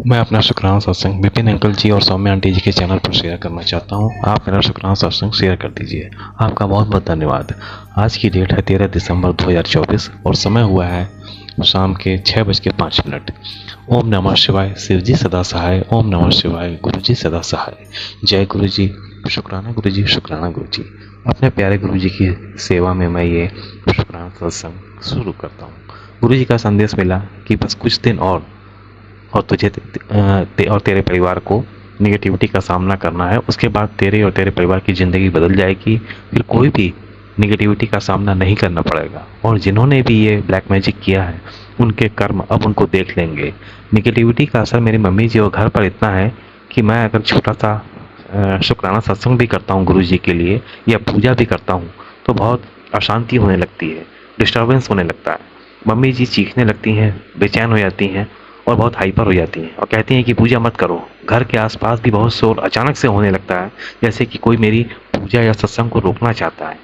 मैं अपना शुक्राना सत्संग विपिन अंकल जी और सौम्या आंटी जी के चैनल पर शेयर करना चाहता हूँ। आप मेरा शुक्राना सत्संग शेयर कर दीजिए। आपका बहुत बहुत धन्यवाद। आज की डेट है 13 दिसंबर 2024 और समय हुआ है शाम के 6:05। ओम नमः शिवाय। शिव जी सदा सहाय। ओम नमः शिवाय। गुरु जी सदा सहाय। जय गुरु जी। शुक्राना गुरु जी। शुक्राना गुरु जी। अपने प्यारे गुरु जी की सेवा में मैं ये शुक्राना सत्संग शुरू करता हूँ। गुरु जी का संदेश मिला कि बस कुछ दिन और तुझे और तेरे परिवार को निगेटिविटी का सामना करना है। उसके बाद तेरे और तेरे परिवार की ज़िंदगी बदल जाएगी। फिर कोई भी निगेटिविटी का सामना नहीं करना पड़ेगा। और जिन्होंने भी ये ब्लैक मैजिक किया है उनके कर्म अब उनको देख लेंगे। निगेटिविटी का असर मेरी मम्मी जी और घर पर इतना है कि मैं अगर छोटा सा शुक्राना सत्संग भी करता हूँ गुरु जी के लिए या पूजा भी करता हूँ तो बहुत अशांति होने लगती है, डिस्टर्बेंस होने लगता है। मम्मी जी चीखने लगती हैं, बेचैन हो जाती हैं और बहुत हाइपर हो जाती हैं और कहती हैं कि पूजा मत करो। घर के आसपास भी बहुत शोर अचानक से होने लगता है, जैसे कि कोई मेरी पूजा या सत्संग को रोकना चाहता है।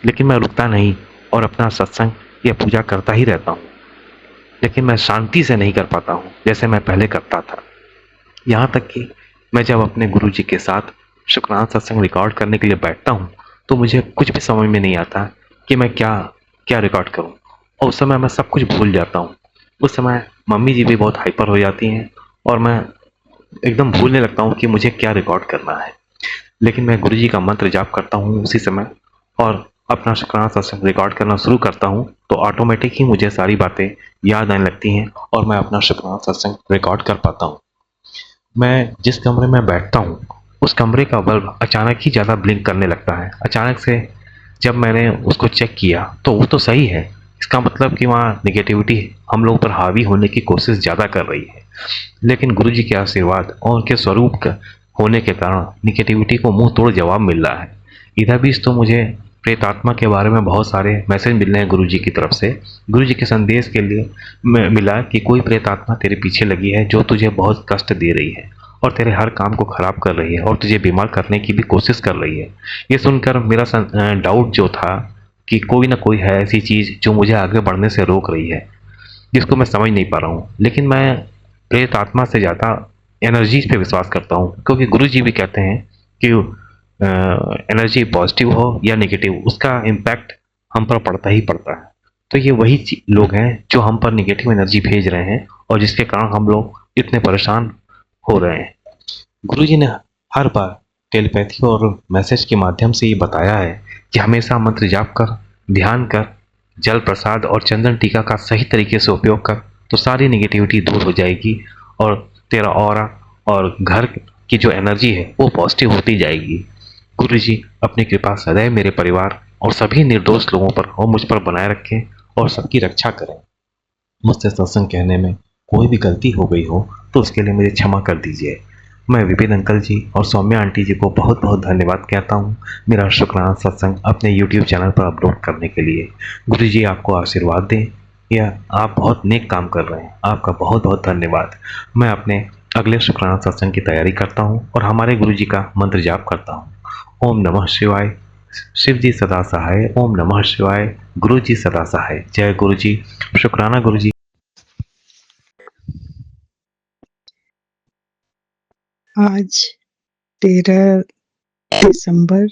लेकिन मैं रुकता नहीं और अपना सत्संग या पूजा करता ही रहता हूँ। लेकिन मैं शांति से नहीं कर पाता हूँ जैसे मैं पहले करता था। यहाँ तक कि मैं जब अपने गुरु जी के साथ शुक्राना सत्संग रिकॉर्ड करने के लिए बैठता हूँ तो मुझे कुछ भी समझ में नहीं आता कि मैं क्या क्या रिकॉर्ड करूँ। और उस समय मैं सब कुछ भूल जाता हूँ। उस समय मम्मी जी भी बहुत हाइपर हो जाती हैं और मैं एकदम भूलने लगता हूँ कि मुझे क्या रिकॉर्ड करना है। लेकिन मैं गुरु जी का मंत्र जाप करता हूँ उसी समय और अपना शुक्राना सत्संग रिकॉर्ड करना शुरू करता हूँ तो ऑटोमेटिक ही मुझे सारी बातें याद आने लगती हैं और मैं अपना शुक्राना सत्संग रिकॉर्ड कर पाता हूँ। मैं जिस कमरे में बैठता हूँ उस कमरे का बल्ब अचानक ही ज़्यादा ब्लिंक करने लगता है। अचानक से जब मैंने उसको चेक किया तो वो तो सही है। इसका मतलब कि वहाँ निगेटिविटी हम लोग पर हावी होने की कोशिश ज़्यादा कर रही है। लेकिन गुरु जी के आशीर्वाद और उनके स्वरूप का होने के कारण निगेटिविटी को मुंह तोड़ जवाब मिल रहा है। इधर भी तो मुझे प्रेत आत्मा के बारे में बहुत सारे मैसेज मिल रहे हैं गुरु जी की तरफ से। गुरु जी के संदेश के लिए मिला कि कोई प्रेत आत्मा तेरे पीछे लगी है जो तुझे बहुत कष्ट दे रही है और तेरे हर काम को खराब कर रही है और तुझे बीमार करने की भी कोशिश कर रही है। ये सुनकर मेरा डाउट जो था कि कोई ना कोई है ऐसी चीज़ जो मुझे आगे बढ़ने से रोक रही है, जिसको मैं समझ नहीं पा रहा हूँ। लेकिन मैं प्रेत आत्मा से ज़्यादा एनर्जीज पे विश्वास करता हूँ क्योंकि गुरु जी भी कहते हैं कि एनर्जी पॉजिटिव हो या नेगेटिव उसका इम्पैक्ट हम पर पड़ता ही पड़ता है। तो ये वही लोग हैं जो हम पर नेगेटिव एनर्जी भेज रहे हैं और जिसके कारण हम लोग इतने परेशान हो रहे हैं। गुरु जी ने हर बार टेलीपैथी और मैसेज के माध्यम से ये बताया है कि हमेशा मंत्र जाप कर, ध्यान कर, जल प्रसाद और चंदन टीका का सही तरीके से उपयोग कर तो सारी निगेटिविटी दूर हो जाएगी और तेरा ऑरा और घर की जो एनर्जी है वो पॉजिटिव होती जाएगी। गुरु जी अपनी कृपा सदैव मेरे परिवार और सभी निर्दोष लोगों पर और मुझ पर बनाए रखें और सबकी रक्षा करें। मुझसे सत्संग कहने में कोई भी गलती हो गई हो तो उसके लिए मुझे क्षमा कर दीजिए। मैं विपिन अंकल जी और सौम्या आंटी जी को बहुत बहुत धन्यवाद कहता हूँ मेरा शुक्राना सत्संग अपने यूट्यूब चैनल पर अपलोड करने के लिए। गुरु जी आपको आशीर्वाद दें। या आप बहुत नेक काम कर रहे हैं। आपका बहुत बहुत धन्यवाद। मैं अपने अगले शुक्राना सत्संग की तैयारी करता हूँ और हमारे गुरु जी का मंत्र जाप करता हूँ। ओम नमः शिवाय। शिव जी सदा सहाय। ओम नमः शिवाय। गुरु जी सदा सहाय। जय गुरु जी। शुक्राना गुरु जी। आज 13 दिसंबर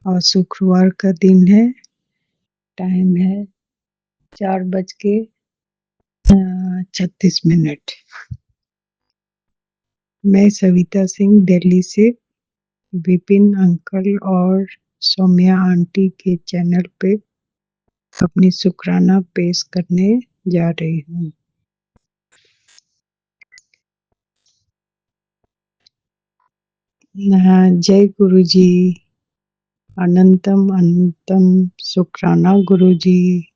और शुक्रवार का दिन है। टाइम है 4:36। मैं सविता सिंह दिल्ली से विपिन अंकल और सौम्या आंटी के चैनल पे अपनी शुक्राना पेश करने जा रही हूँ। जय गुरु जी। अनंतम अनंतम शुक्राना गुरु जी।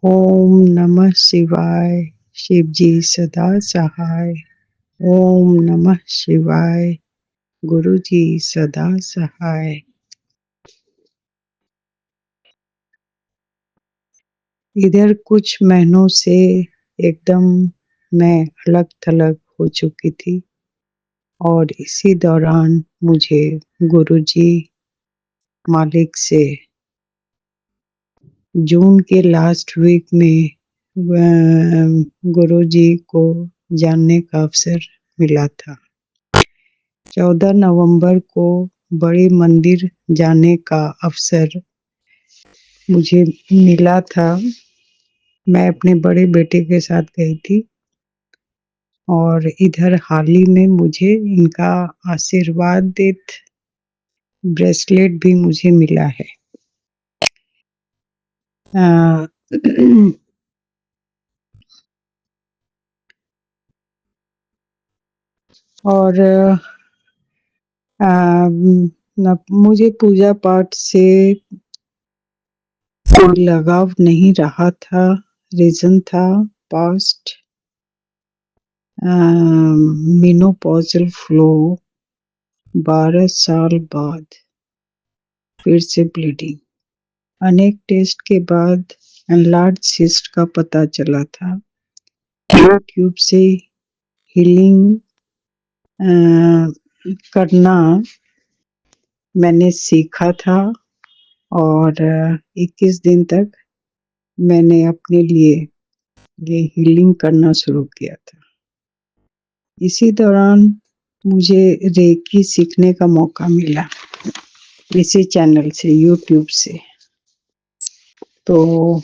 ओम नमः शिवाय। शिव जी सदा सहाय। ओम नमः शिवाय। गुरु जी सदा सहाय। इधर कुछ महीनों से एकदम मैं अलग थलग हो चुकी थी और इसी दौरान मुझे गुरुजी मालिक से जून के लास्ट वीक में गुरुजी को जानने का अवसर मिला था। 14 नवंबर को बड़े मंदिर जाने का अवसर मुझे मिला था। मैं अपने बड़े बेटे के साथ गई थी और इधर हाल ही में मुझे इनका आशीर्वादित ब्रेसलेट भी मुझे मिला है। अ, और मुझे पूजा पाठ से कोई लगाव नहीं रहा था। रीज़न था पास्ट मेनोपॉज़ल फ्लो 12 साल बाद फिर से ब्लीडिंग। अनेक टेस्ट के बाद एनलार्ज सिस्ट का पता चला था। यूट्यूब से हीलिंग करना मैंने सीखा था और 21 दिन तक मैंने अपने लिए ये हीलिंग करना शुरू किया था। इसी दौरान मुझे रेकी सीखने का मौका मिला इसी चैनल से, यूट्यूब से। तो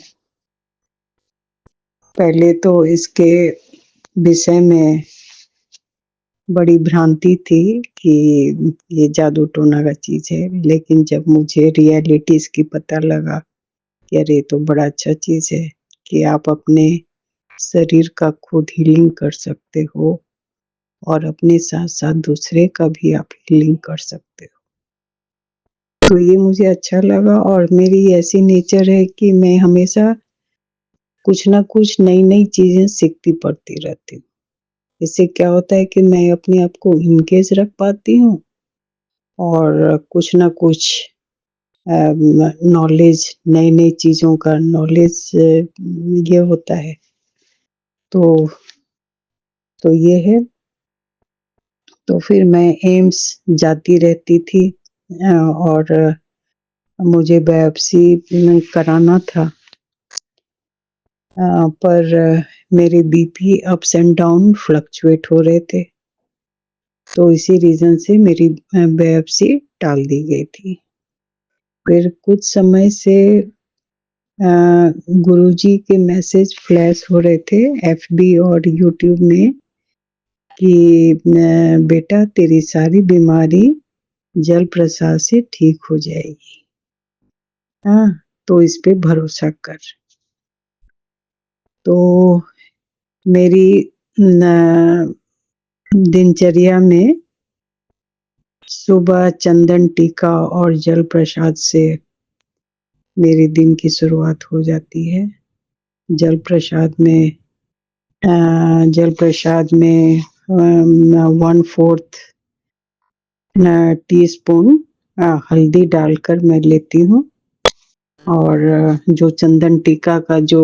पहले तो इसके विषय में बड़ी भ्रांति थी कि ये जादू टोना का चीज है, लेकिन जब मुझे रियलिटी इसकी पता लगा कि अरे ये तो बड़ा अच्छा चीज है कि आप अपने शरीर का खुद हीलिंग कर सकते हो और अपने साथ साथ दूसरे का भी आप हीलिंग कर सकते हो। तो ये मुझे अच्छा लगा और मेरी ऐसी नेचर है कि मैं हमेशा कुछ ना कुछ नई-नई चीज़ें सीखती पड़ती रहती हूँ। इससे क्या होता है कि मैं अपने आप को एंगेज रख पाती हूँ और कुछ ना कुछ नॉलेज, नई-नई चीज़ों का नॉलेज ये होता है। तो ये है। तो फिर मैं एम्स जाती रहती थी और मुझे बायोप्सी कराना था। पर मेरे BP ups and down fluctuate हो रहे थे। तो इसी रीज़न से मेरी बायोप्सी टाल दी गई थी। फिर कुछ समय से गुरुजी के मैसेज फ्लैश हो रहे थे एफबी और यूट्यूब में कि बेटा तेरी सारी बीमारी जल प्रसाद से ठीक हो जाएगी। हाँ, तो इस पे भरोसा कर। तो मेरी दिनचर्या में सुबह चंदन टीका और जल प्रसाद से मेरे दिन की शुरुआत हो जाती है। जल प्रसाद में 1/4 टीस्पून हल्दी डालकर मैं लेती हूँ और जो चंदन टीका का जो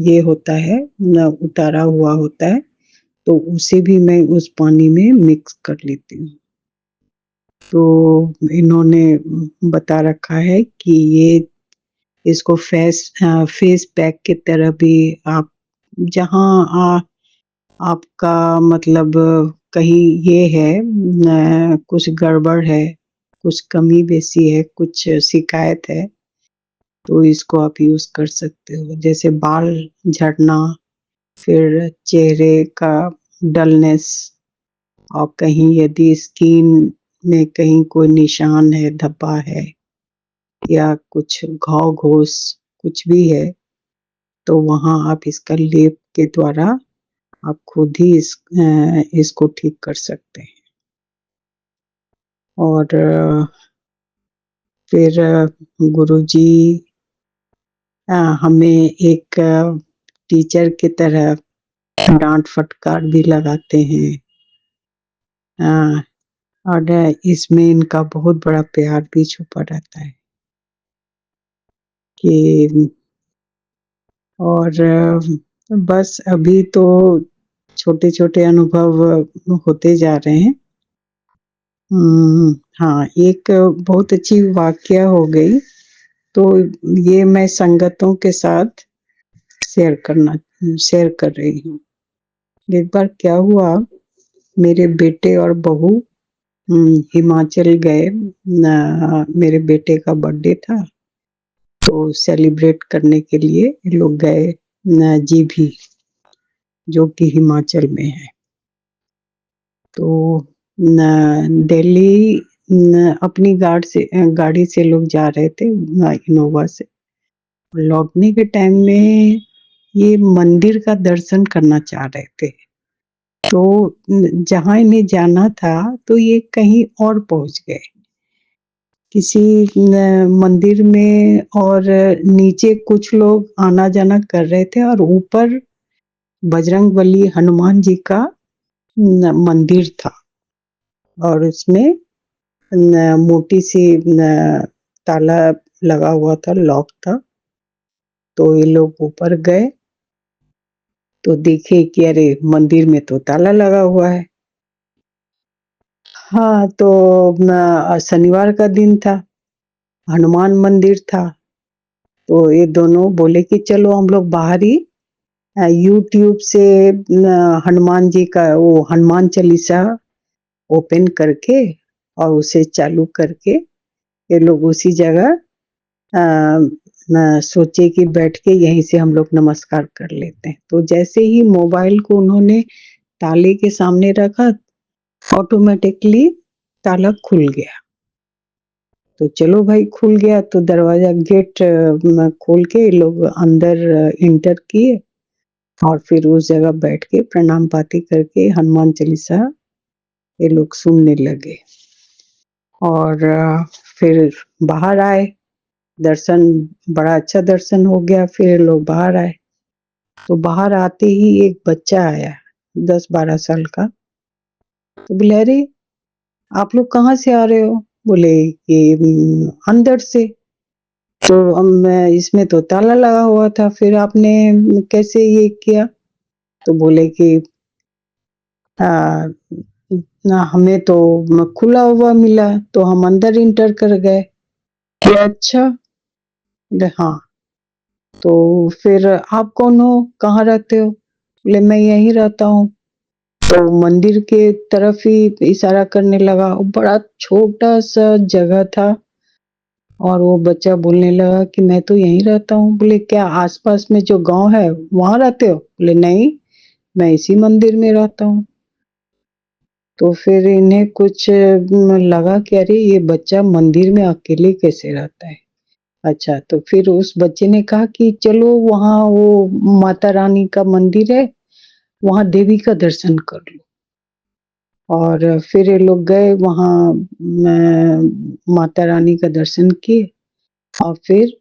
ये होता है उतारा हुआ होता है, तो उसे भी मैं उस पानी में मिक्स कर लेती हूँ। तो इन्होंने बता रखा है कि ये इसको फेस पैक की तरह भी आप जहाँ आपका मतलब कहीं ये है कुछ गड़बड़ है, कुछ कमी बेसी है, कुछ शिकायत है, तो इसको आप यूज़ कर सकते हो। जैसे बाल झड़ना, फिर चेहरे का डलनेस और कहीं यदि स्किन में कहीं कोई निशान है, धब्बा है या कुछ घाव-घोस कुछ भी है, तो वहाँ आप इसका लेप के द्वारा आप खुद ही इसको ठीक कर सकते हैं। और फिर गुरुजी हमें एक टीचर की तरह डाँट-फटकार भी लगाते हैं। और इसमें इनका बहुत बड़ा प्यार भी छुपा रहता है कि और बस अभी तो छोटे-छोटे अनुभव होते जा रहे हैं। हाँ, एक बहुत अच्छी वाकया हो गई, तो ये मैं संगतों के साथ शेयर कर रही हूँ। एक बार क्या हुआ, मेरे बेटे और बहू हिमाचल गए। मेरे बेटे का बर्थडे था, तो सेलिब्रेट करने के लिए ये लोग गए जीभी, जो कि हिमाचल में है। तो दिल्ली अपनी गाड़ी से लोग जा रहे थे, इनोवा से। लौटने के टाइम में ये मंदिर का दर्शन करना चाह रहे थे। तो जहाँ इन्हें जाना था, तो ये कहीं और पहुँच गए, किसी मंदिर में, और नीचे कुछ लोग आना-जाना कर रहे थे, और ऊपर बजरंगबली हनुमान जी का मंदिर था, और उसमें मोटी सी ताला लगा हुआ था, लॉक था। तो ये लोग ऊपर गए, तो देखे कि अरे मंदिर में तो ताला लगा हुआ है। हाँ, तो शनिवार का दिन था, हनुमान मंदिर था, तो ये दोनों बोले कि चलो हम लोग बाहर ही यूट्यूब से हनुमान जी का वो हनुमान चालीसा ओपन करके और उसे चालू करके ये लोग उसी जगह सोचे कि बैठ के यहीं से हम लोग नमस्कार कर लेते हैं। तो जैसे ही मोबाइल को उन्होंने ताले के सामने रखा, ऑटोमेटिकली ताला खुल गया। तो चलो भाई, खुल गया तो दरवाजा गेट खोल के ये लोग अंदर एंटर किए, और फिर उस जगह बैठ के प्रणाम पाती करके हनुमान चालीसा ये लोग सुनने लगे। और फिर बाहर आए, दर्शन बड़ा अच्छा दर्शन हो गया। फिर ये लोग बाहर आए, तो बाहर आते ही एक बच्चा आया, 10-12 साल का। तो बोले, अरे आप लोग कहाँ से आ रहे हो? बोले कि अंदर से। तो मैं इसमें तो ताला लगा हुआ था, फिर आपने कैसे ये किया? तो बोले कि आ, ना, हमें तो खुला हुआ मिला, तो हम अंदर इंटर कर गए। बोले, अच्छा। बोले, हाँ। तो फिर आप कौन हो, कहाँ रहते हो? बोले, मैं यहीं रहता हूँ। तो मंदिर के तरफ ही इशारा करने लगा। बड़ा छोटा सा जगह था, और वो बच्चा बोलने लगा कि मैं तो यहीं रहता हूँ। बोले, क्या आसपास में जो गांव है वहां रहते हो? बोले, नहीं, मैं इसी मंदिर में रहता हूँ। तो फिर इन्हें कुछ लगा कि अरे ये बच्चा मंदिर में अकेले कैसे रहता है। अच्छा, तो फिर उस बच्चे ने कहा कि चलो वहाँ वो माता रानी का मंदिर है, वहाँ देवी का दर्शन कर लो। और फिर ये लोग गए वहाँ, माता रानी का दर्शन किए, और फिर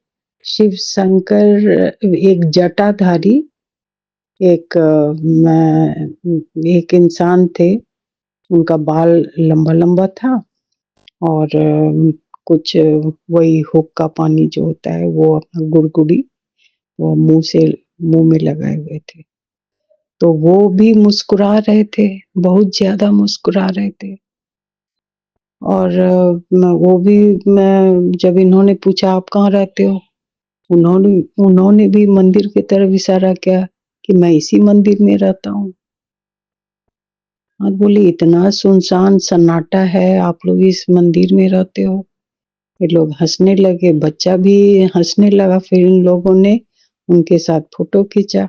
शिव शंकर, एक जटाधारी एक एक इंसान थे, उनका बाल लंबा-लंबा था, और कुछ वही हुक्का पानी जो होता है वो अपना गुड़गुड़ी वो मुँह में लगाए हुए थे। तो वो भी मुस्कुरा रहे थे, बहुत ज़्यादा मुस्कुरा रहे थे। और वो भी, मैं जब इन्होंने पूछा आप कहाँ रहते हो? उन्होंने उन्होंने भी मंदिर की तरफ इशारा किया कि मैं इसी मंदिर में रहता हूँ। और बोली, इतना सुनसान सन्नाटा है, आप लोग इस मंदिर में रहते हो? ये लोग हँसने लगे, बच्चा भी हँसने लगा। फिर इन लोगों ने उनके साथ फ़ोटो खींचा।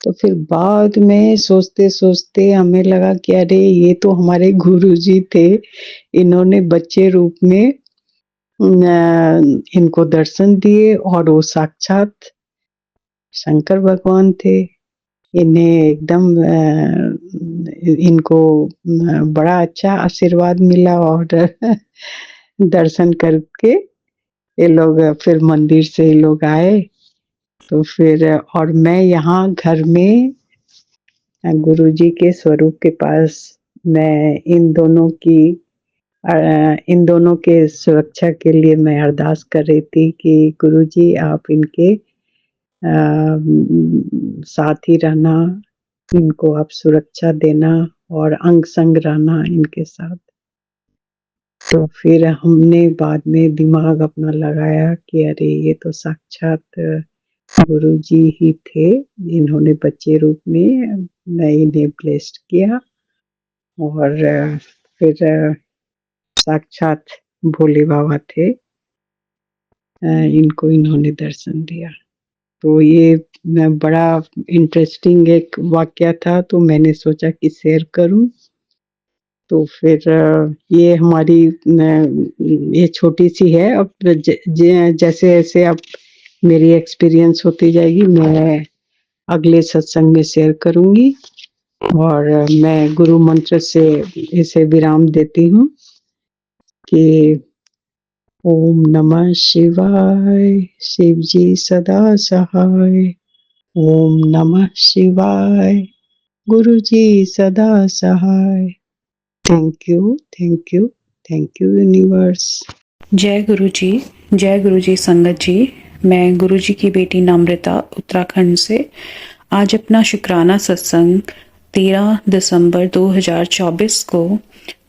तो फिर बाद में सोचते-सोचते हमें लगा कि अरे ये तो हमारे गुरुजी थे। इन्होंने बच्चे रूप में इनको दर्शन दिए, और वो साक्षात शंकर भगवान थे। इन्हें एकदम इनको बड़ा अच्छा आशीर्वाद मिला, और दर्शन करके ये लोग फिर मंदिर से ये लोग आए। तो फिर और मैं यहाँ घर में गुरुजी के स्वरूप के पास मैं इन दोनों के सुरक्षा के लिए मैं अरदास कर रही थी कि गुरुजी आप इनके साथ ही रहना, इनको आप सुरक्षा देना, और अंग-संग रहना इनके साथ। तो फिर हमने बाद में दिमाग अपना लगाया कि अरे ये तो साक्षात गुरुजी ही थे, इन्होंने बच्चे रूप में मैं इन्हें ब्लेस्ड किया और फिर साक्षात भोले बाबा थे, इनको इन्होंने दर्शन दिया। तो ये बड़ा इंटरेस्टिंग एक वाकया था, तो मैंने सोचा कि शेयर करूँ। तो फिर ये हमारी ये छोटी-सी है, अब जैसे-जैसे अब मेरी एक्सपीरियंस होती जाएगी, मैं अगले सत्संग में शेयर करूँगी और मैं गुरु मंत्र से इसे विराम देती हूँ कि ओम नमः शिवाय, शिव जी सदा सहाय। ओम नमः शिवाय, गुरु जी सदा सहाय। Thank you, thank you, thank you universe. जय गुरु जी संगत जी। मैं गुरु जी की बेटी नम्रता उत्तराखंड से आज अपना शुक्राना सत्संग 13 दिसंबर 2024 को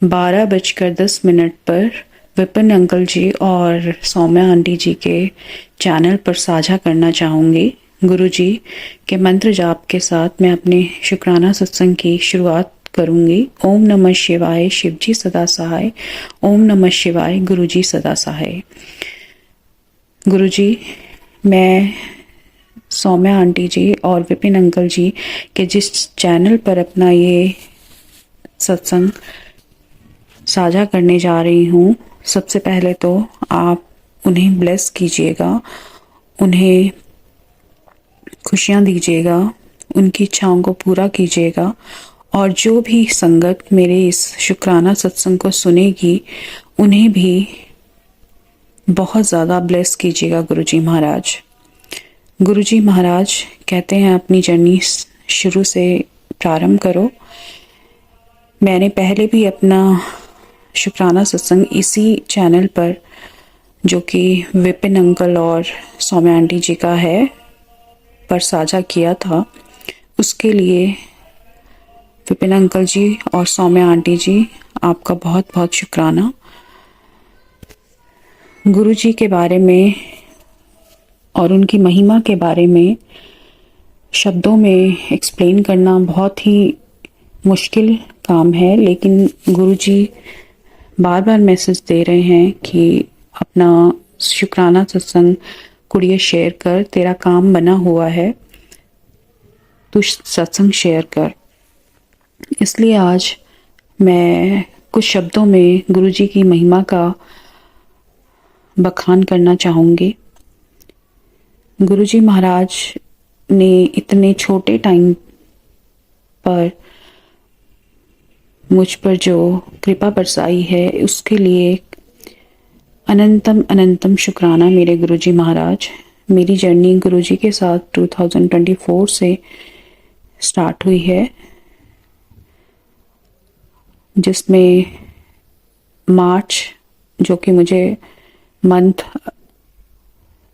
12:10 पर विपिन अंकल जी और सौम्या आंटी जी के चैनल पर साझा करना चाहूँगी। गुरु जी के मंत्र जाप के साथ मैं अपने शुक्राना सत्संग की शुरुआत करूंगी। ओम नमः शिवाय, शिवजी सदा सहाय। ओम नमः शिवाय, गुरुजी सदा सहाय। गुरुजी, मैं सौम्या आंटी जी और विपिन अंकल जी के जिस चैनल पर अपना ये सत्संग साझा करने जा रही हूँ, सबसे पहले तो आप उन्हें ब्लेस कीजिएगा, उन्हें खुशियाँ दीजिएगा, उनकी इच्छाओं को पूरा कीजिएगा और जो भी संगत मेरे इस शुक्राना सत्संग को सुनेगी उन्हें भी बहुत ज़्यादा ब्लेस कीजिएगा गुरुजी महाराज। गुरुजी महाराज कहते हैं अपनी जर्नी शुरू से प्रारंभ करो। मैंने पहले भी अपना शुक्राना सत्संग इसी चैनल पर, जो कि विपिन अंकल और सौम्या आंटी जी का है, पर साझा किया था। उसके लिए विपिन अंकल जी और सौम्या आंटी जी आपका बहुत बहुत शुक्राना। गुरु जी के बारे में और उनकी महिमा के बारे में शब्दों में एक्सप्लेन करना बहुत ही मुश्किल काम है, लेकिन गुरु जी बार बार मैसेज दे रहे हैं कि अपना शुक्राना सत्संग कुड़िए शेयर कर, तेरा काम बना हुआ है, तू सत्संग शेयर कर। इसलिए आज मैं कुछ शब्दों में गुरुजी की महिमा का बखान करना चाहूँगी। गुरुजी महाराज ने इतने छोटे टाइम पर मुझ पर जो कृपा बरसाई है, उसके लिए अनंतम अनंतम शुक्राना मेरे गुरुजी महाराज। मेरी जर्नी गुरुजी के साथ 2024 से स्टार्ट हुई है, जिसमें मार्च, जो कि मुझे मंथ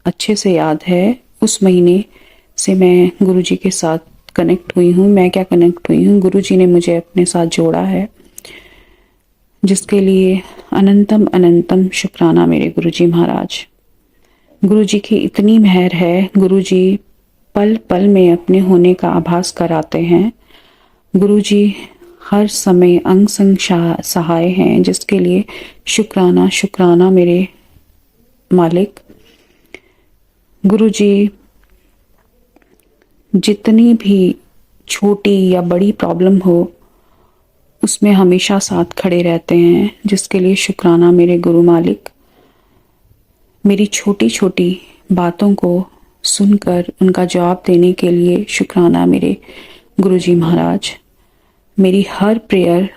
अच्छे से याद है, उस महीने से मैं गुरुजी के साथ कनेक्ट हुई हूँ। मैं क्या कनेक्ट हुई हूँ, गुरुजी ने मुझे अपने साथ जोड़ा है, जिसके लिए अनंतम अनंतम शुक्राना मेरे गुरुजी महाराज। गुरुजी की इतनी मेहर है, गुरुजी पल पल में अपने होने का आभास कराते हैं। गुरुजी हर समय अंग संग सहाय हैं, जिसके लिए शुक्राना शुक्राना मेरे मालिक। गुरुजी जितनी भी छोटी या बड़ी प्रॉब्लम हो, उसमें हमेशा साथ खड़े रहते हैं, जिसके लिए शुक्राना मेरे गुरु मालिक। मेरी छोटी छोटी बातों को सुनकर उनका जवाब देने के लिए शुक्राना मेरे गुरुजी महाराज। मेरी हर प्रेयर,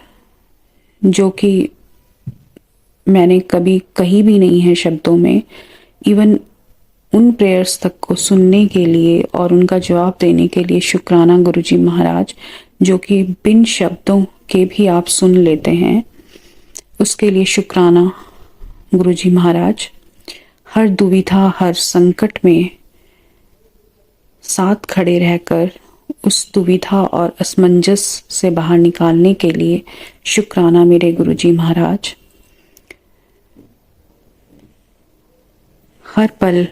जो कि मैंने कभी कही भी नहीं है शब्दों में, इवन उन प्रेयर्स तक को सुनने के लिए और उनका जवाब देने के लिए शुक्राना गुरुजी महाराज, जो कि बिन शब्दों के भी आप सुन लेते हैं, उसके लिए शुक्राना गुरुजी महाराज। हर दुविधा, हर संकट में साथ खड़े रहकर उस दुविधा और असमंजस से बाहर निकालने के लिए शुक्राना मेरे गुरुजी महाराज। हर पल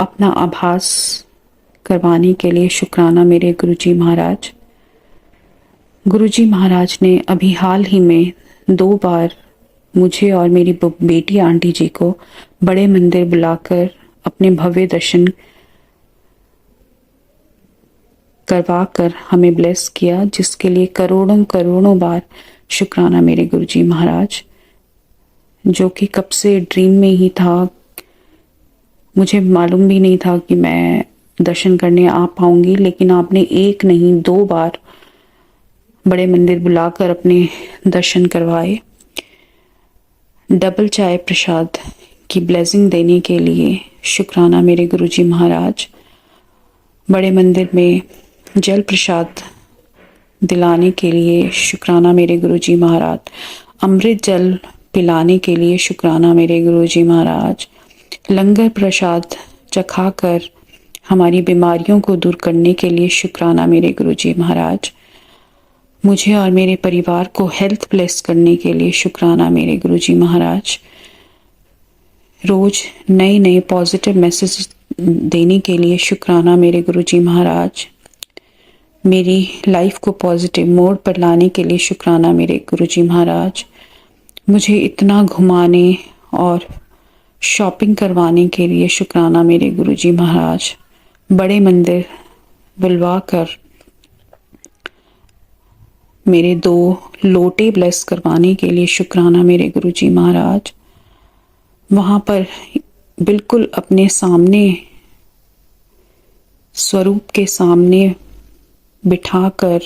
अपना आभास करवाने के लिए शुक्राना मेरे गुरुजी महाराज। गुरुजी महाराज ने अभी हाल ही में 2 बार मुझे और मेरी बेटी आंटी जी को बड़े मंदिर बुलाकर अपने भव्य दर्शन करवाकर हमें ब्लेस किया, जिसके लिए करोड़ों करोड़ों बार शुक्राना मेरे गुरुजी महाराज। जो कि कब से ड्रीम में ही था, मुझे मालूम भी नहीं था कि मैं दर्शन करने आ पाऊंगी, लेकिन आपने 1 नहीं 2 बार बड़े मंदिर बुलाकर अपने दर्शन करवाए। डबल चाय प्रसाद की ब्लेसिंग देने के लिए शुक्राना मेरे गुरुजी महाराज। बड़े मंदिर में जल प्रसाद दिलाने के लिए शुक्राना मेरे गुरुजी महाराज। अमृत जल पिलाने के लिए शुक्राना मेरे गुरुजी महाराज। लंगर प्रसाद चखाकर हमारी बीमारियों को दूर करने के लिए शुक्राना मेरे गुरुजी महाराज। मुझे और मेरे परिवार को हेल्थ ब्लेस करने के लिए शुक्राना मेरे गुरुजी महाराज। रोज नए नए पॉजिटिव मैसेज देने के लिए शुक्राना मेरे गुरुजी महाराज। मेरी लाइफ को पॉजिटिव मोड पर लाने के लिए शुक्राना मेरे गुरुजी महाराज। मुझे इतना घुमाने और शॉपिंग करवाने के लिए शुक्राना मेरे गुरुजी महाराज। बड़े मंदिर बुलवा कर मेरे 2 लोटे ब्लेस करवाने के लिए शुक्राना मेरे गुरुजी महाराज। वहां पर बिल्कुल अपने सामने स्वरूप के सामने बिठाकर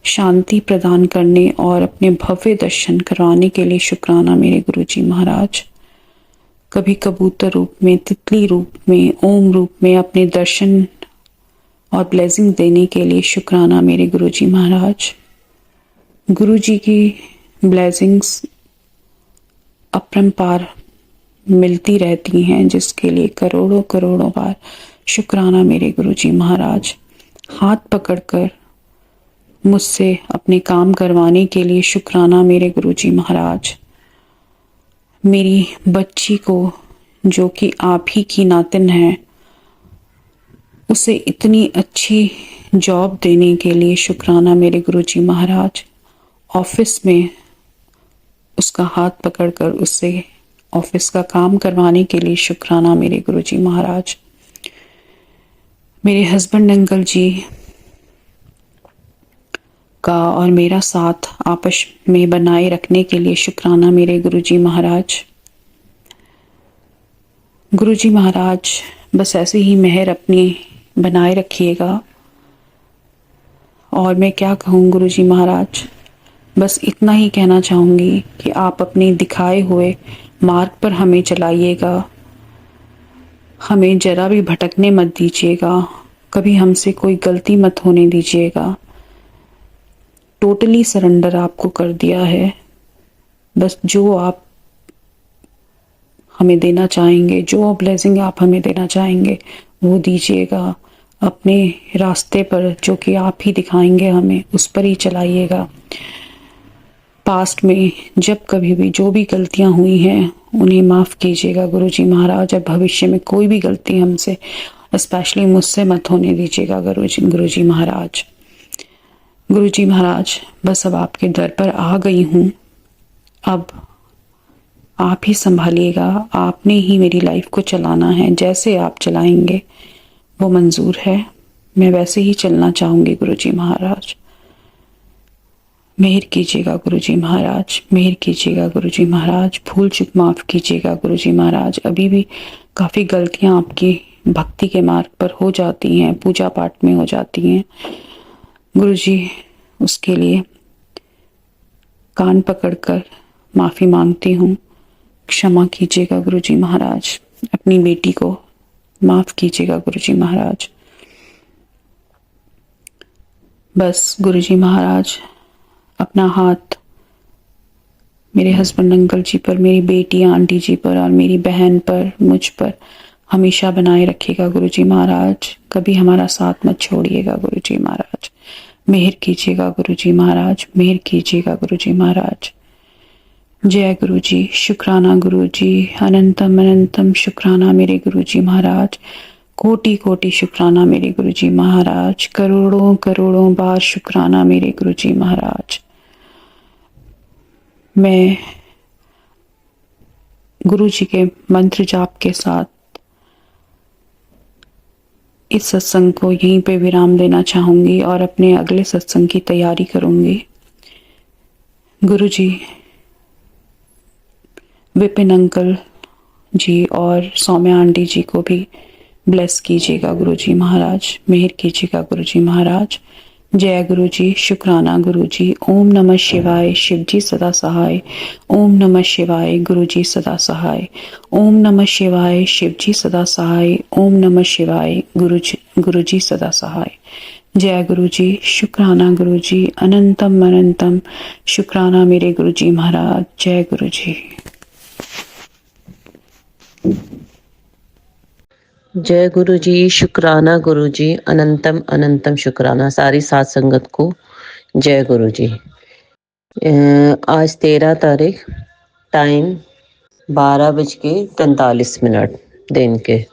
शांति प्रदान करने और अपने भव्य दर्शन करवाने के लिए शुक्राना मेरे गुरुजी महाराज। कभी कबूतर रूप में, तितली रूप में, ओम रूप में अपने दर्शन और ब्लेसिंग देने के लिए शुक्राना मेरे गुरुजी महाराज। गुरुजी की ब्लेसिंग्स अपरंपार मिलती रहती हैं, जिसके लिए करोड़ों करोड़ों बार शुक्राना मेरे गुरुजी महाराज। हाथ पकड़कर मुझसे अपने काम करवाने के लिए शुक्राना मेरे गुरुजी महाराज। मेरी बच्ची को, जो कि आप ही की नातिन है, उसे इतनी अच्छी जॉब देने के लिए शुक्राना मेरे गुरुजी महाराज। ऑफिस में उसका हाथ पकड़कर उससे ऑफिस का काम करवाने के लिए शुक्राना मेरे गुरुजी महाराज। मेरे हस्बैंड अंकल जी का और मेरा साथ आपस में बनाए रखने के लिए शुक्राना मेरे गुरुजी महाराज। गुरुजी महाराज बस ऐसे ही मेहर अपनी बनाए रखिएगा। और मैं क्या कहूँ गुरुजी महाराज, बस इतना ही कहना चाहूँगी कि आप अपने दिखाए हुए मार्ग पर हमें चलाइएगा। हमें जरा भी भटकने मत दीजिएगा, कभी हमसे कोई गलती मत होने दीजिएगा। टोटली सरेंडर आपको कर दिया है। बस जो आप हमें देना चाहेंगे, जो ब्लेसिंग आप हमें देना चाहेंगे, वो दीजिएगा। अपने रास्ते पर जो कि आप ही दिखाएंगे हमें, उस पर ही चलाइएगा। पास्ट में जब कभी भी जो भी गलतियां हुई हैं उन्हें माफ़ कीजिएगा गुरुजी महाराज। अब भविष्य में कोई भी गलती हमसे, स्पेशली मुझसे, मत होने दीजिएगा गुरुजी महाराज। गुरुजी महाराज बस अब आपके दर पर आ गई हूँ, अब आप ही संभालिएगा। आपने ही मेरी लाइफ को चलाना है, जैसे आप चलाएंगे वो मंजूर है। मैं वैसे ही चलना चाहूँगी गुरुजी महाराज। मेहर कीजिएगा गुरुजी महाराज, मेहर कीजिएगा गुरुजी महाराज। भूल चूक माफ़ कीजिएगा गुरुजी महाराज। अभी भी काफ़ी गलतियाँ आपकी भक्ति के मार्ग पर हो जाती हैं, पूजा पाठ में हो जाती हैं गुरुजी। उसके लिए कान पकड़कर माफ़ी मांगती हूँ। क्षमा कीजिएगा गुरुजी महाराज। अपनी बेटी को माफ़ कीजिएगा गुरुजी महाराज। बस गुरुजी महाराज अपना हाथ मेरे हस्बैंड अंकल जी पर, मेरी बेटी आंटी जी पर और मेरी बहन पर, मुझ पर हमेशा बनाए रखिएगा गुरुजी महाराज। कभी हमारा साथ मत छोड़िएगा गुरुजी महाराज। मेहर कीजिएगा गुरुजी महाराज, मेहर कीजिएगा गुरुजी महाराज। जय गुरु जी, शुक्राना गुरु जी, अनंतम अनंतम शुक्राना मेरे गुरु जी महाराज, कोटि कोटि शुक्राना मेरे गुरु जी महाराज, करोड़ों करोड़ों बार शुक्राना मेरे गुरु जी महाराज। मैं गुरु जी के मंत्र जाप के साथ इस सत्संग को यहीं पे विराम देना चाहूंगी और अपने अगले सत्संग की तैयारी करूंगी। गुरु जी विपिन अंकल जी और सौम्या आंटी जी को भी ब्लेस कीजिएगा गुरु जी महाराज, मेहर कीजिएगा गुरु जी महाराज। जय गुरु जी, शुक्राना गुरु जी। ओम नमः शिवाय, शिव जी सदा सहाय। ओम नमः शिवाय, गुरु जी सदा सहाय। ओम नमः शिवाय, शिव जी सदा सहाय। ओम नमः शिवाय, गुरु जी सदा सहाय। जय गुरु जी, शुक्राना गुरु जी, अनंतम अनंतम शुक्राना मेरे गुरु जी महाराज। जय गुरु जी। जय गुरु जी, शुक्राना गुरु जी, अनंतम अनंतम शुक्राना सारी सात संगत को। जय गुरु जी। आज 13 तारीख, टाइम 12:45 दिन के।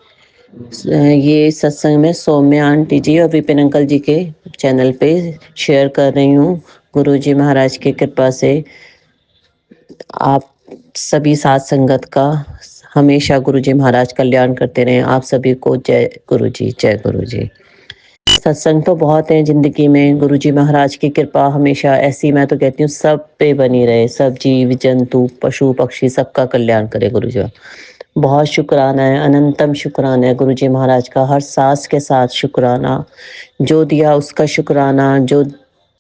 ये सत्संग में सौम्या आंटी जी और विपिन अंकल जी के चैनल पे शेयर कर रही हूँ। गुरु जी महाराज की कृपा से आप सभी सात संगत का हमेशा गुरु जी महाराज कल्याण करते रहे। आप सभी को जय गुरु जी, जय गुरु जी। सत्संग तो बहुत है जिंदगी में, गुरु जी महाराज की कृपा हमेशा ऐसी, मैं तो कहती हूँ सब पे बनी रहे। सब जीव जंतु पशु पक्षी सबका कल्याण करे गुरु जी। बहुत शुक्राना है, अनंतम शुक्राना है गुरु जी महाराज का। हर सांस के साथ शुक्राना, जो दिया उसका शुक्राना, जो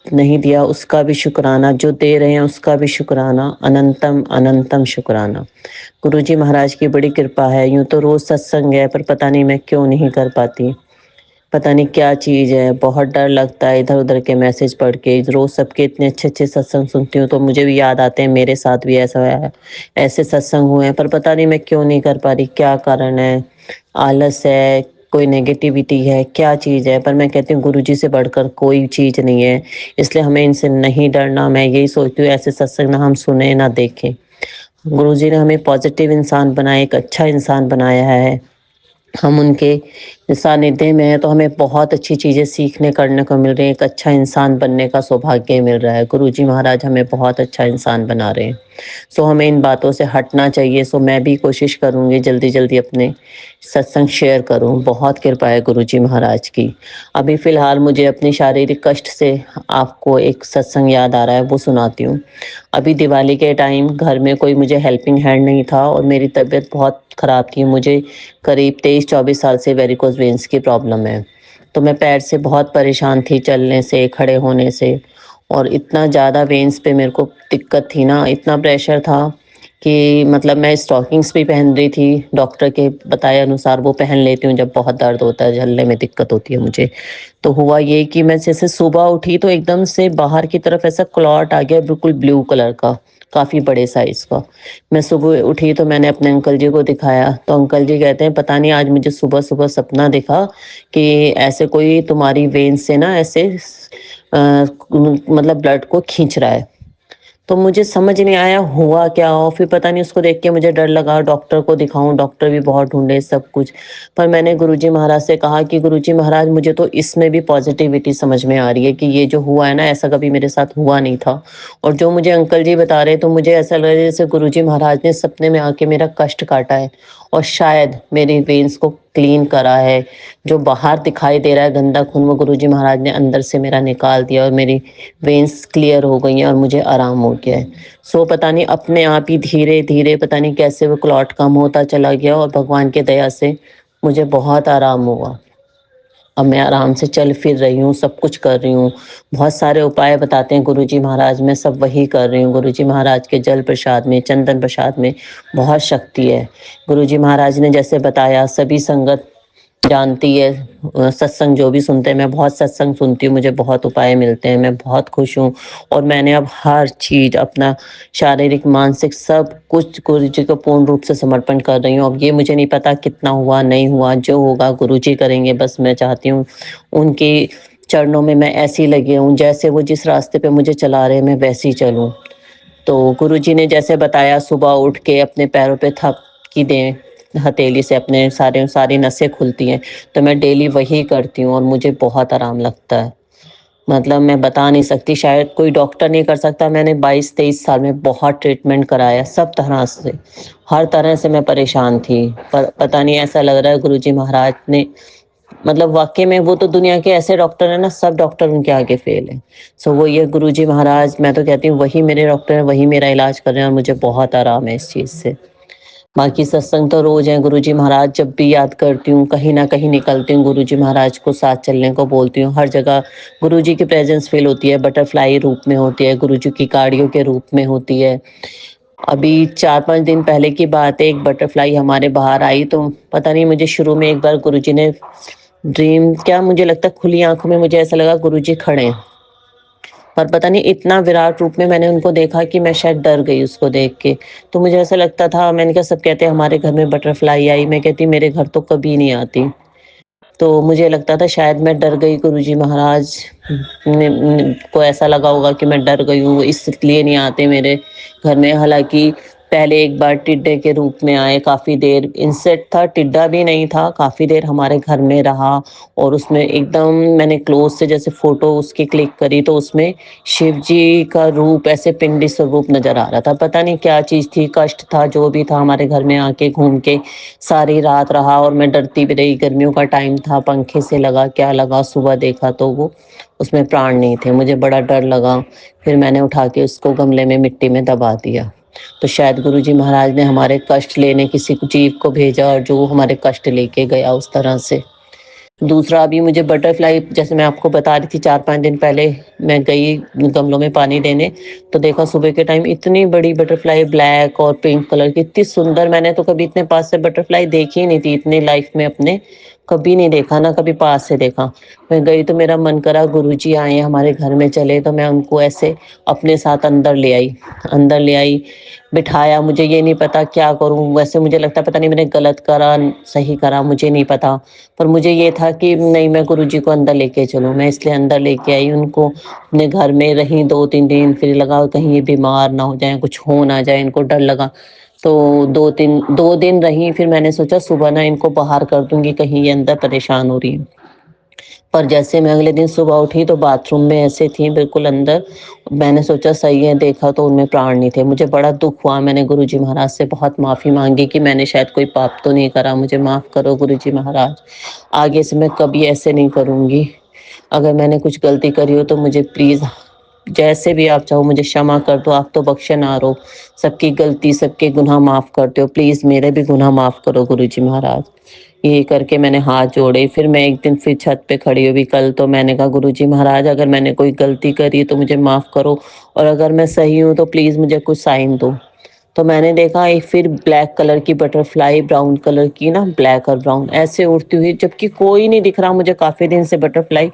नहीं दिया उसका भी शुक्राना, जो दे रहे हैं उसका भी शुक्राना, अनंतम अनंतम शुक्राना। गुरु जी महाराज की बड़ी कृपा है। यूं तो रोज सत्संग है, पर पता नहीं मैं क्यों नहीं कर पाती, पता नहीं क्या चीज़ है। बहुत डर लगता है इधर उधर के मैसेज पढ़ के। रोज सबके इतने अच्छे अच्छे सत्संग सुनती हूँ तो मुझे भी याद आते हैं, मेरे साथ भी ऐसा है, ऐसे सत्संग हुए हैं, पर पता नहीं मैं क्यों नहीं कर पा रही, क्या कारण है। आलस है, कोई नेगेटिविटी है, क्या चीज़ है। पर मैं कहती हूँ गुरु जी से बढ़कर कोई चीज़ नहीं है, इसलिए हमें इनसे नहीं डरना। मैं यही सोचती हूँ ऐसे सत्संग ना हम सुने ना देखें। गुरु जी ने हमें पॉजिटिव इंसान बनाया, एक अच्छा इंसान बनाया है। हम उनके सानिध्य में है तो हमें बहुत अच्छी चीज़ें सीखने करने को मिल रही है। एक अच्छा इंसान बनने का सौभाग्य मिल रहा है। गुरु जी महाराज हमें बहुत अच्छा इंसान बना रहे हैं। सो हमें इन बातों से हटना चाहिए। सो मैं भी कोशिश करूँगी जल्दी जल्दी अपने सत्संग शेयर करूँ। बहुत कृपा है गुरु जी महाराज की। अभी फ़िलहाल मुझे अपनी शारीरिक कष्ट से आपको एक सत्संग याद आ रहा है, वो सुनाती हूँ। अभी दिवाली के टाइम घर में कोई मुझे हेल्पिंग हैंड नहीं था और मेरी तबीयत बहुत ख़राब थी। मुझे करीब 23-24 साल से वेरिकोज वेन्स की प्रॉब्लम है। तो मैं पैर से बहुत परेशान थी, चलने से, खड़े होने से। और इतना ज़्यादा वेन्स पे मेरे को दिक्कत थी ना, इतना प्रेशर था कि मतलब मैं स्टॉकिंग्स भी पहन रही थी। डॉक्टर के बताए अनुसार वो पहन लेती हूँ जब बहुत दर्द होता है, चलने में दिक्कत होती है मुझे। तो हुआ ये कि मैं जैसे सुबह उठी तो एकदम से बाहर की तरफ ऐसा क्लॉट आ गया, बिल्कुल ब्लू कलर का, काफ़ी बड़े साइज़ का। मैं सुबह उठी तो मैंने अपने अंकल जी को दिखाया, तो अंकल जी कहते हैं पता नहीं आज मुझे सुबह सुबह सपना दिखा कि ऐसे कोई तुम्हारी वेन से ना ऐसे मतलब ब्लड को खींच रहा है। तो मुझे समझ नहीं आया हुआ क्या हो। फिर पता नहीं, उसको देख के मुझे डर लगा, डॉक्टर को दिखाऊं। डॉक्टर भी बहुत ढूंढे सब कुछ, पर मैंने गुरुजी महाराज से कहा कि गुरुजी महाराज मुझे तो इसमें भी पॉजिटिविटी समझ में आ रही है कि ये जो हुआ है ना, ऐसा कभी मेरे साथ हुआ नहीं था। और जो मुझे अंकल जी बता रहे तो मुझे ऐसा लग रहा है जैसे गुरुजी महाराज ने सपने में आके मेरा कष्ट काटा है और शायद मेरी वेन्स को क्लीन करा है। जो बाहर दिखाई दे रहा है गंदा खून, वो गुरुजी महाराज ने अंदर से मेरा निकाल दिया और मेरी वेन्स क्लियर हो गई हैं और मुझे आराम हो गया है। सो पता नहीं अपने आप ही धीरे धीरे पता नहीं कैसे वो क्लॉट कम होता चला गया और भगवान के दया से मुझे बहुत आराम हुआ। अब मैं आराम से चल फिर रही हूँ, सब कुछ कर रही हूँ। बहुत सारे उपाय बताते हैं गुरुजी महाराज, मैं सब वही कर रही हूँ। गुरुजी महाराज के जल प्रसाद में, चंदन प्रसाद में बहुत शक्ति है। गुरुजी महाराज ने जैसे बताया, सभी संगत जानती है। सत्संग जो भी सुनते हैं, मैं बहुत सत्संग सुनती हूँ, मुझे बहुत उपाय मिलते हैं, मैं बहुत खुश हूँ। और मैंने अब हर चीज़, अपना शारीरिक मानसिक सब कुछ गुरु जी को पूर्ण रूप से समर्पण कर रही हूँ। अब ये मुझे नहीं पता कितना हुआ नहीं हुआ, जो होगा गुरु जी करेंगे। बस मैं चाहती हूँ उनके चरणों में मैं ऐसी लगी हूँ, जैसे वो जिस रास्ते पे मुझे चला रहे हैं मैं वैसे ही चलूँ। तो गुरुजी ने जैसे बताया सुबह उठ के अपने पैरों पे थपकी दें, हथेली से अपने सारी नसें खुलती हैं, तो मैं डेली वही करती हूँ और मुझे बहुत आराम लगता है। मतलब मैं बता नहीं सकती, शायद कोई डॉक्टर नहीं कर सकता। मैंने 22-23 साल में बहुत ट्रीटमेंट कराया सब तरह से, हर तरह से मैं परेशान थी, पर पता नहीं ऐसा लग रहा है गुरुजी महाराज ने, मतलब वाक़ई में वो तो दुनिया के ऐसे डॉक्टर हैं ना, सब डॉक्टर उनके आगे फ़ेल हैं। सो वो ये गुरुजी महाराज, मैं तो कहती हूँ वही मेरे डॉक्टर हैं, वही मेरा इलाज कर रहे हैं और मुझे बहुत आराम है इस चीज़ से। बाकी सत्संग तो रोज़ हैं, गुरुजी महाराज जब भी याद करती हूँ, कहीं न कहीं निकलती हूँ, गुरुजी महाराज को साथ चलने को बोलती हूँ। हर जगह गुरुजी की प्रेज़ेंस फ़ील होती है, बटरफ्लाई रूप में होती है, गुरुजी की गाड़ियों के रूप में होती है। अभी 4-5 दिन पहले की बात है, एक बटरफ्लाई हमारे बाहर आई, तो पता नहीं, मुझे शुरू में एक बार गुरुजी ने ड्रीम, क्या मुझे लगता है खुली आँखों में मुझे ऐसा लगा गुरुजी खड़े हैं। पर पता नहीं इतना विराट रूप में मैंने उनको देखा कि मैं शायद डर गई उसको देख के। तो मुझे ऐसा लगता था, मैंने कहा सब कहते हैं हमारे घर में बटरफ्लाई आई, मैं कहती मेरे घर तो कभी नहीं आती। तो मुझे लगता था शायद मैं डर गई, गुरुजी महाराज को ऐसा लगा होगा कि मैं डर गई हूँ, इसलिए नहीं आते मेरे घर में। हालाँकि पहले एक बार टिड्डे के रूप में आए, काफ़ी देर इंसेक्ट था, टिड्डा भी नहीं था, काफ़ी देर हमारे घर में रहा और उसमें एकदम मैंने क्लोज़ से जैसे फ़ोटो उसकी क्लिक करी तो उसमें शिव जी का रूप, ऐसे पिंडी स्वरूप नज़र आ रहा था। पता नहीं क्या चीज़ थी, कष्ट था, जो भी था, हमारे घर में आके घूम के सारी रात रहा और मैं डरती भी रही। गर्मियों का टाइम था, पंखे से लगा क्या लगा, सुबह देखा तो वो उसमें प्राण नहीं थे, मुझे बड़ा डर लगा। फिर मैंने उठा के उसको गमले में मिट्टी में दबा दिया। तो शायद गुरुजी महाराज ने हमारे कष्ट लेने किसी जीव को भेजा और जो हमारे कष्ट लेके गया उस तरह से। दूसरा, अभी मुझे बटरफ्लाई, जैसे मैं आपको बता रही थी 4-5 दिन पहले मैं गई गमलों में पानी देने, तो देखा सुबह के टाइम इतनी बड़ी बटरफ्लाई, ब्लैक और पिंक कलर की, इतनी सुंदर, मैंने तो कभी इतने पास से बटरफ्लाई देखी ही नहीं थी, इतनी लाइफ में अपने कभी नहीं देखा, ना कभी पास से देखा। मैं गई तो मेरा मन करा गुरुजी आए हैं हमारे घर में, चले, तो मैं उनको ऐसे अपने साथ अंदर ले आई, बिठाया। मुझे ये नहीं पता क्या करूँ, वैसे मुझे लगता पता नहीं मैंने गलत करा, सही करा, मुझे नहीं पता। पर मुझे ये था कि नहीं, मैं गुरुजी को अंदर लेके चलूँ, मैं इसलिए अंदर लेके आई उनको। अपने घर में रही 2-3 दिन, फिर लगा कहीं ये बीमार ना हो जाएँ, कुछ हो ना जाए, इनको डर लगा। तो 2 दिन रही, फिर मैंने सोचा सुबह ना इनको बाहर कर दूँगी, कहीं ये अंदर परेशान हो रही हैं। पर जैसे मैं अगले दिन सुबह उठी तो बाथरूम में ऐसे थी बिल्कुल अंदर। मैंने सोचा सही है, देखा तो उनमें प्राण नहीं थे। मुझे बड़ा दुःख हुआ, मैंने गुरुजी महाराज से बहुत माफ़ी माँगी कि मैंने शायद कोई पाप तो नहीं करा, मुझे माफ़ करो गुरुजी महाराज। आगे से मैं कभी ऐसे नहीं करूँगी। अगर मैंने कुछ गलती करी हो तो मुझे प्लीज़, जैसे भी आप चाहो मुझे क्षमा कर दो, आप तो बख्शे-नार हो। सबकी गलती, सबके गुनाह माफ़ करते हो, प्लीज़ मेरे भी गुनाह माफ़ करो गुरुजी महाराज। ये करके मैंने हाथ जोड़े, फिर मैं एक दिन फिर छत पे खड़ी हुई कल, तो मैंने कहा गुरुजी महाराज अगर मैंने कोई गलती करी तो मुझे माफ़ करो और अगर मैं सही हूँ तो प्लीज़ मुझे कुछ साइन दो। तो मैंने देखा एक फिर ब्लैक कलर की बटरफ्लाई, ब्राउन कलर की ना, ब्लैक और ब्राउन ऐसे उड़ती हुई, जबकि कोई नहीं दिख रहा मुझे काफ़ी दिन से बटरफ्लाई।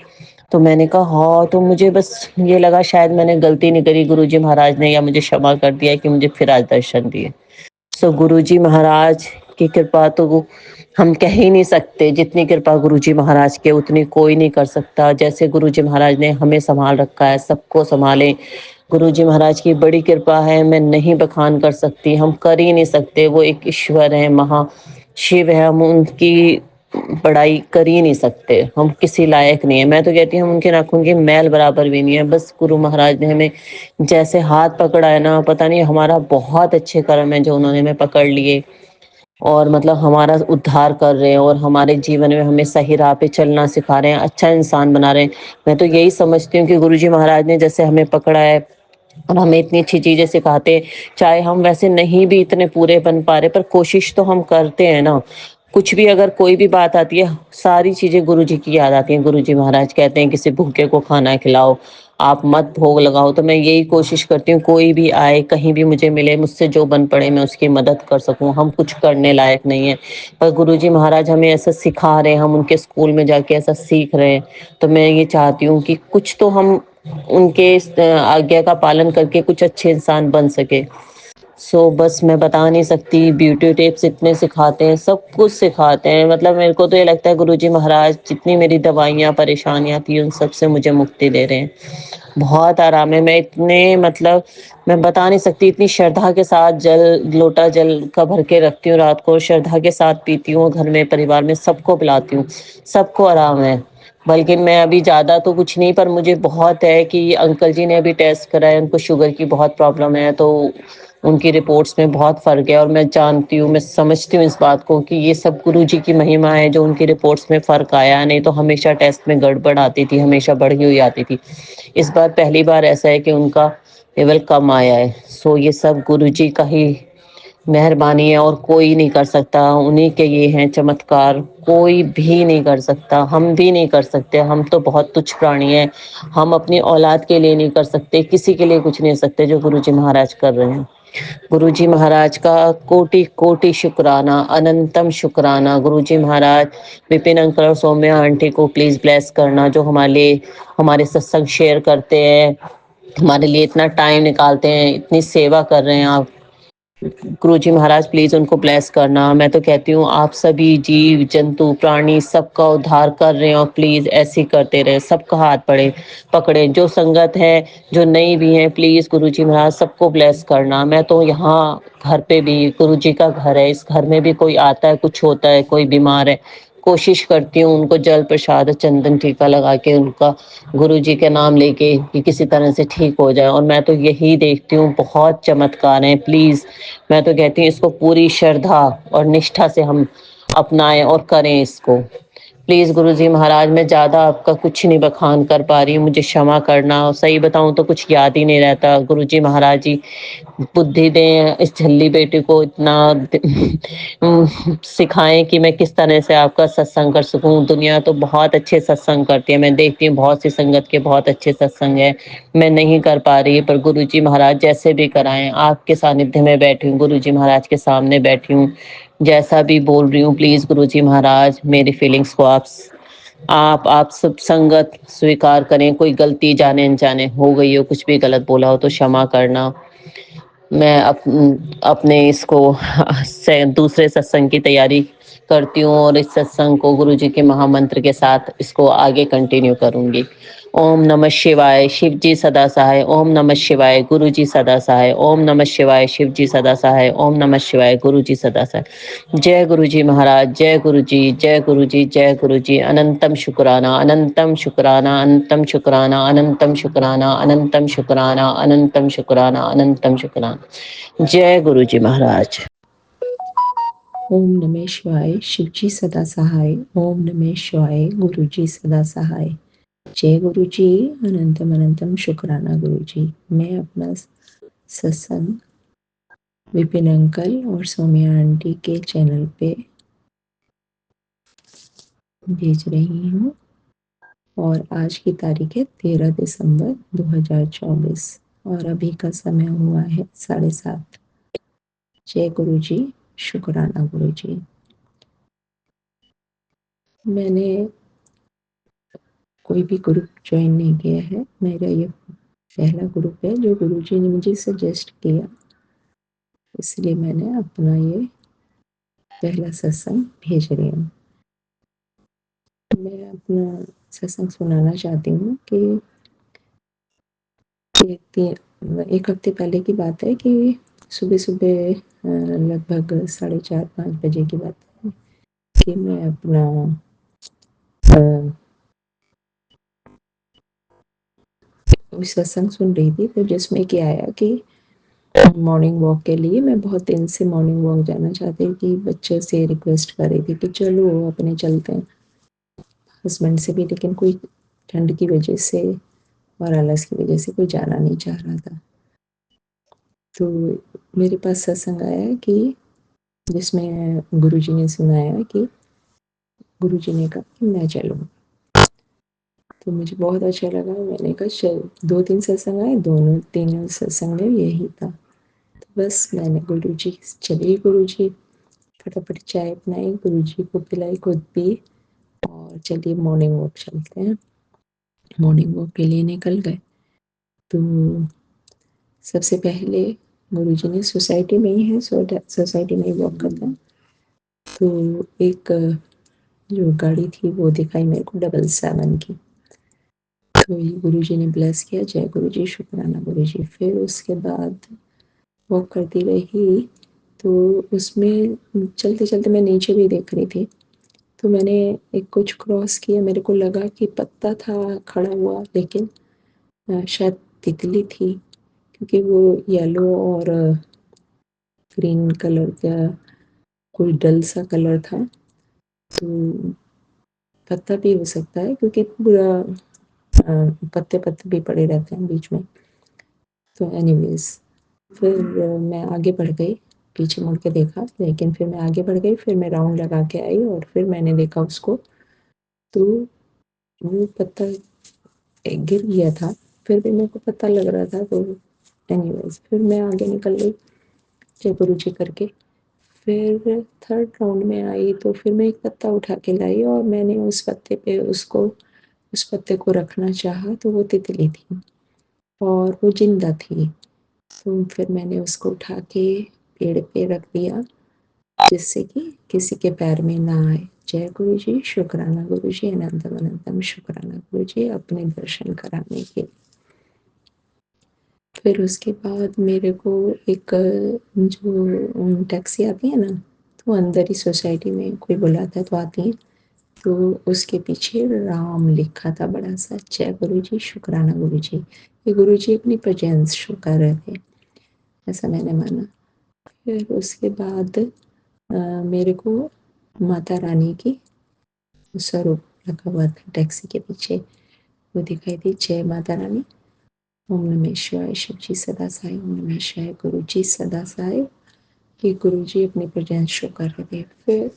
तो मैंने कहा हाँ, तो मुझे बस ये लगा शायद मैंने गलती नहीं करी, गुरुजी महाराज ने या मुझे क्षमा कर दिया कि मुझे फिर आज दर्शन दिए। सो गुरुजी महाराज की कृपा तो हम कह ही नहीं सकते, जितनी कृपा गुरुजी महाराज की उतनी कोई नहीं कर सकता। जैसे गुरुजी महाराज ने हमें संभाल रखा है, सबको संभालें। गुरुजी महाराज की बड़ी कृपा है, मैं नहीं बखान कर सकती, हम कर ही नहीं सकते। वो एक ईश्वर हैं, महाशिव है, हम उनकी बड़ाई कर ही नहीं सकते, हम किसी लायक नहीं है। मैं तो कहती हूँ हम उनके नाखून की मैल बराबर भी नहीं है। बस गुरु महाराज ने हमें जैसे हाथ पकड़ा है ना, पता नहीं हमारा बहुत अच्छे कर्म है जो उन्होंने हमें पकड़ लिए और मतलब हमारा उद्धार कर रहे हैं और हमारे जीवन में हमें सही राह पे चलना सिखा रहे हैं, अच्छा इंसान बना रहे हैं। मैं तो यही समझती हूँ कि गुरुजी महाराज ने जैसे हमें पकड़ा है और हमें इतनी अच्छी चीजें सिखाते हैं, चाहे हम वैसे नहीं भी इतने पूरे बन पा रहे, पर कोशिश तो हम करते हैं ना। कुछ भी अगर कोई भी बात आती है, सारी चीजें गुरुजी की याद आती हैं। गुरुजी महाराज कहते हैं किसी भूखे को खाना खिलाओ, आप मत भोग लगाओ। तो मैं यही कोशिश करती हूँ, कोई भी आए, कहीं भी मुझे मिले, मुझसे जो बन पड़े मैं उसकी मदद कर सकूँ। हम कुछ करने लायक नहीं है, पर गुरुजी महाराज हमें ऐसा सिखा रहे हैं, हम उनके स्कूल में जाके ऐसा सीख रहे हैं। तो मैं ये चाहती हूँ कि कुछ तो हम उनके इस आज्ञा का पालन करके कुछ अच्छे इंसान बन सके। सो बस मैं बता नहीं सकती, ब्यूटी टिप्स इतने सिखाते हैं, सब कुछ सिखाते हैं। मतलब मेरे को तो ये लगता है गुरुजी महाराज जितनी मेरी दवाइयाँ, परेशानियाँ थी, उन सब से मुझे मुक्ति दे रहे हैं। बहुत आराम है। मैं इतने मतलब मैं बता नहीं सकती, इतनी श्रद्धा के साथ लोटा जल का भर के रखती हूँ रात को, श्रद्धा के साथ पीती हूँ, घर में परिवार में सबको पिलाती हूँ, सबको आराम है। बल्कि मैं अभी ज़्यादा तो कुछ नहीं, पर मुझे बहुत है कि अंकल जी ने अभी टेस्ट कराया, उनको शुगर की बहुत प्रॉब्लम है, तो उनकी रिपोर्ट्स में बहुत फ़र्क है। और मैं जानती हूँ, मैं समझती हूँ इस बात को कि ये सब गुरु जी की महिमा है जो उनकी रिपोर्ट्स में फ़र्क आया, नहीं तो हमेशा टेस्ट में गड़बड़ आती थी, हमेशा बढ़ी हुई आती थी। इस बार पहली बार ऐसा है कि उनका लेवल कम आया है। सो ये सब गुरु जी का ही मेहरबानी है और कोई नहीं कर सकता। उन्हीं के ये हैं चमत्कार, कोई भी नहीं कर सकता, हम भी नहीं कर सकते। हम तो बहुत तुच्छ प्राणी हैं, हम अपनी औलाद के लिए नहीं कर सकते, किसी के लिए कुछ नहीं सकते जो गुरुजी महाराज कर रहे हैं। गुरुजी महाराज का कोटि कोटि शुक्राना, अनंतम शुक्राना। गुरुजी महाराज विपिन अंकल और सौम्या आंटी को प्लीज ब्लेस करना, जो हमारे लिए हमारे सत्संग शेयर करते हैं, हमारे लिए इतना टाइम निकालते हैं, इतनी सेवा कर रहे हैं आप। गुरुजी महाराज प्लीज उनको ब्लेस करना। मैं तो कहती हूँ आप सभी जीव जंतु प्राणी सबका उद्धार कर रहे हैं, और प्लीज ऐसे ही करते रहे, सबका हाथ पकड़े, जो संगत है, जो नई भी है, प्लीज गुरुजी महाराज सबको ब्लेस करना। मैं तो यहाँ घर पे भी, गुरुजी का घर है, इस घर में भी कोई आता है, कुछ होता है, कोई बीमार है, कोशिश करती हूँ उनको जल प्रसाद चंदन टीका लगा के, उनका गुरु जी के नाम लेके कि किसी तरह से ठीक हो जाए। और मैं तो यही देखती हूँ, बहुत चमत्कार हैं। प्लीज मैं तो कहती हूँ इसको पूरी श्रद्धा और निष्ठा से हम अपनाएं और करें इसको। प्लीज गुरुजी महाराज, मैं ज्यादा आपका कुछ नहीं बखान कर पा रही हूँ, मुझे क्षमा करना। और सही बताऊं तो कुछ याद ही नहीं रहता। गुरुजी महाराज जी बुद्धि दें इस झल्ली बेटी को, इतना सिखाएं कि मैं किस तरह से आपका सत्संग कर सकूं। दुनिया तो बहुत अच्छे सत्संग करती है, मैं देखती हूँ बहुत सी संगत के बहुत अच्छे सत्संग है, मैं नहीं कर पा रही। पर गुरुजी महाराज जैसे भी कराएं, आपके सानिध्य में बैठी हूँ, गुरुजी महाराज के सामने बैठी हूँ, जैसा भी बोल रही हूँ, प्लीज गुरुजी महाराज मेरी फीलिंग्स को आप सब संगत स्वीकार करें। कोई गलती जाने अनजाने हो गई हो, कुछ भी गलत बोला हो तो क्षमा करना। मैं अपने इसको से दूसरे सत्संग की तैयारी करती हूँ, और इस सत्संग को गुरु जी के महामंत्र के साथ इसको आगे कंटिन्यू करूंगी। ओम नमः शिवाय, शिव जी सदा सहाय। ओम नमः शिवाय, गुरु जी सदा सहाय। ओम नमः शिवाय, शिव जी सदा सहाय। ओम नमः शिवाय, गुरु जी सदा सहाय। जय गुरु जी महाराज, जय गुरु जी, जय गुरु जी, जय गुरु जी। अनंतम शुक्राना, अनंतम शुक्राना, अनंतम शुक्राना, अनंतम शुक्राना, अनंतम शुक्राना, अनंतम शुक्राना, अनंतम शुक्राना। जय गुरु जी महाराज। ओम नमः शिवाय, शिवजी सदा सहाय। ओम नमः शिवाय, गुरुजी सदा सहाय। जय गुरु जी, अनंतम अनंतम शुक्राना गुरु जी। मैं अपना सत्संग विपिन अंकल और सौम्या आंटी के चैनल पे भेज रही हूँ, और आज की तारीख है 13 दिसंबर 2024, और अभी का समय हुआ है 7:30। जय गुरु जी, शुक्राना गुरु जी। मैंने कोई भी ग्रुप ज्वाइन नहीं किया है, मेरा ये पहला ग्रुप है जो गुरुजी ने मुझे सजेस्ट किया, इसलिए मैंने अपना ये पहला सत्संग भेज रही हूँ। मैं अपना सत्संग सुनाना चाहती हूँ कि एक हफ्ते पहले की बात है कि सुबह सुबह लगभग 4:30-5 बजे की बात है कि मैं अपना सत्संग सुन रही थी, तो जिसमें क्या आया कि मॉर्निंग वॉक के लिए मैं बहुत दिन से मॉर्निंग वॉक जाना चाहती थी। बच्चे से रिक्वेस्ट कर रही थी कि चलो अपने चलते हैं, हस्बैंड से भी, लेकिन कोई ठंड की वजह से और आलस की वजह से कोई जाना नहीं चाह रहा था। तो मेरे पास सत्संग आया कि जिसमें गुरुजी ने सुनाया कि गुरुजी ने कहा कि मैं चलूँ, तो मुझे बहुत अच्छा लगा। मैंने कहा चल, 2-3 सत्संग आए, दोनों तीनों सत्संग में यही था। तो बस मैंने गुरुजी, चलिए गुरुजी, फटाफट चाय बनाई, गुरुजी को पिलाई, खुद पी, और चलिए मॉर्निंग वॉक चलते हैं। मॉर्निंग वॉक के लिए निकल गए। तो सबसे पहले गुरुजी ने सोसाइटी में ही है, सोसाइटी में ही वॉक करता है। तो एक जो गाड़ी थी वो दिखाई मेरे को 777 की। तो ये गुरुजी ने ब्लेस किया, जय गुरुजी, शुक्राना गुरुजी। फिर उसके बाद वॉक करती रही, तो उसमें चलते-चलते मैं नीचे भी देख रही थी, तो मैंने एक कुछ क्रॉस किया, मेरे को लगा कि पत्ता था खड़ा हुआ, लेकिन शायद तितली थी, क्योंकि वो येलो और ग्रीन कलर का कोई डल सा कलर था। तो पत्ता भी हो सकता है, क्योंकि पूरा पत्ते-पत्ते भी पड़े रहते हैं बीच में। तो एनीवेज़ फिर मैं आगे बढ़ गई, पीछे मुड़ के देखा, लेकिन फिर मैं आगे बढ़ गई, फिर मैं राउंड लगा के आई और फिर मैंने देखा उसको, तो वो पत्ता गिर गया था, फिर भी मेरे को पता लग रहा था। तो एनीवेज़ फिर मैं आगे निकल गई, जय गुरुजी करके। फिर थर्ड राउंड में आई, तो फिर मैं एक पत्ता उठा के लाई और मैंने उस पत्ते को रखना चाहा, तो वो तितली थी और वो ज़िंदा थी। तो फिर मैंने उसको उठा के पेड़ पे रख दिया, जिससे कि किसी के पैर में ना आए। जय गुरुजी, शुक्राना गुरुजी, अनंतम अनंतम शुक्राना गुरुजी, अपने दर्शन कराने के। फिर उसके बाद मेरे को एक जो टैक्सी आती है ना, तो अंदर ही सोसाइटी में कोई बुलाता है तो आती है, तो उसके पीछे राम लिखा था बड़ा सा, जय गुरुजी, शुक्राना गुरुजी। ये गुरुजी अपनी प्रेजेंस शो कर रहे थे, ऐसा मैंने माना। फिर उसके बाद मेरे को माता रानी की स्वरूप लगा हुआ था टैक्सी के पीछे, वो दिखाई दी, जय माता रानी, ओम नमः शिवाय, शिव जी सदा सहाय, ओम नमः शिवाय, गुरु जी सदा सहाय। कि गुरु जी अपनी प्रेजेंस शो कर रहे थे। फिर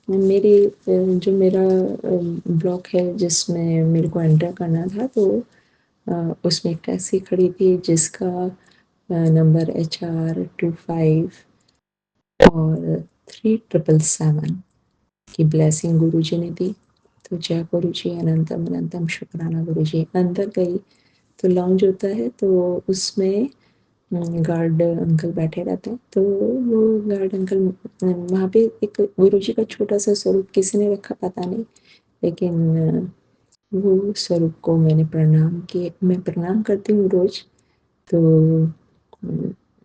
मेरी जो मेरा ब्लॉक है जिसमें मेरे को एंटर करना था, तो उसमें एक टैक्सी खड़ी थी जिसका नंबर HR 25 और 3777 की ब्लेसिंग गुरुजी ने दी। तो जय गुरुजी, अनंतम अनंतम शुक्राना गुरुजी। अंदर गई तो लाउंज होता है, तो उसमें गार्ड अंकल बैठे रहते हैं, तो वो गार्ड अंकल वहाँ पे एक गुरुजी का छोटा सा स्वरूप किसी ने रखा पता नहीं, लेकिन वो स्वरूप को मैंने प्रणाम किए। मैं प्रणाम करती हूँ रोज़, तो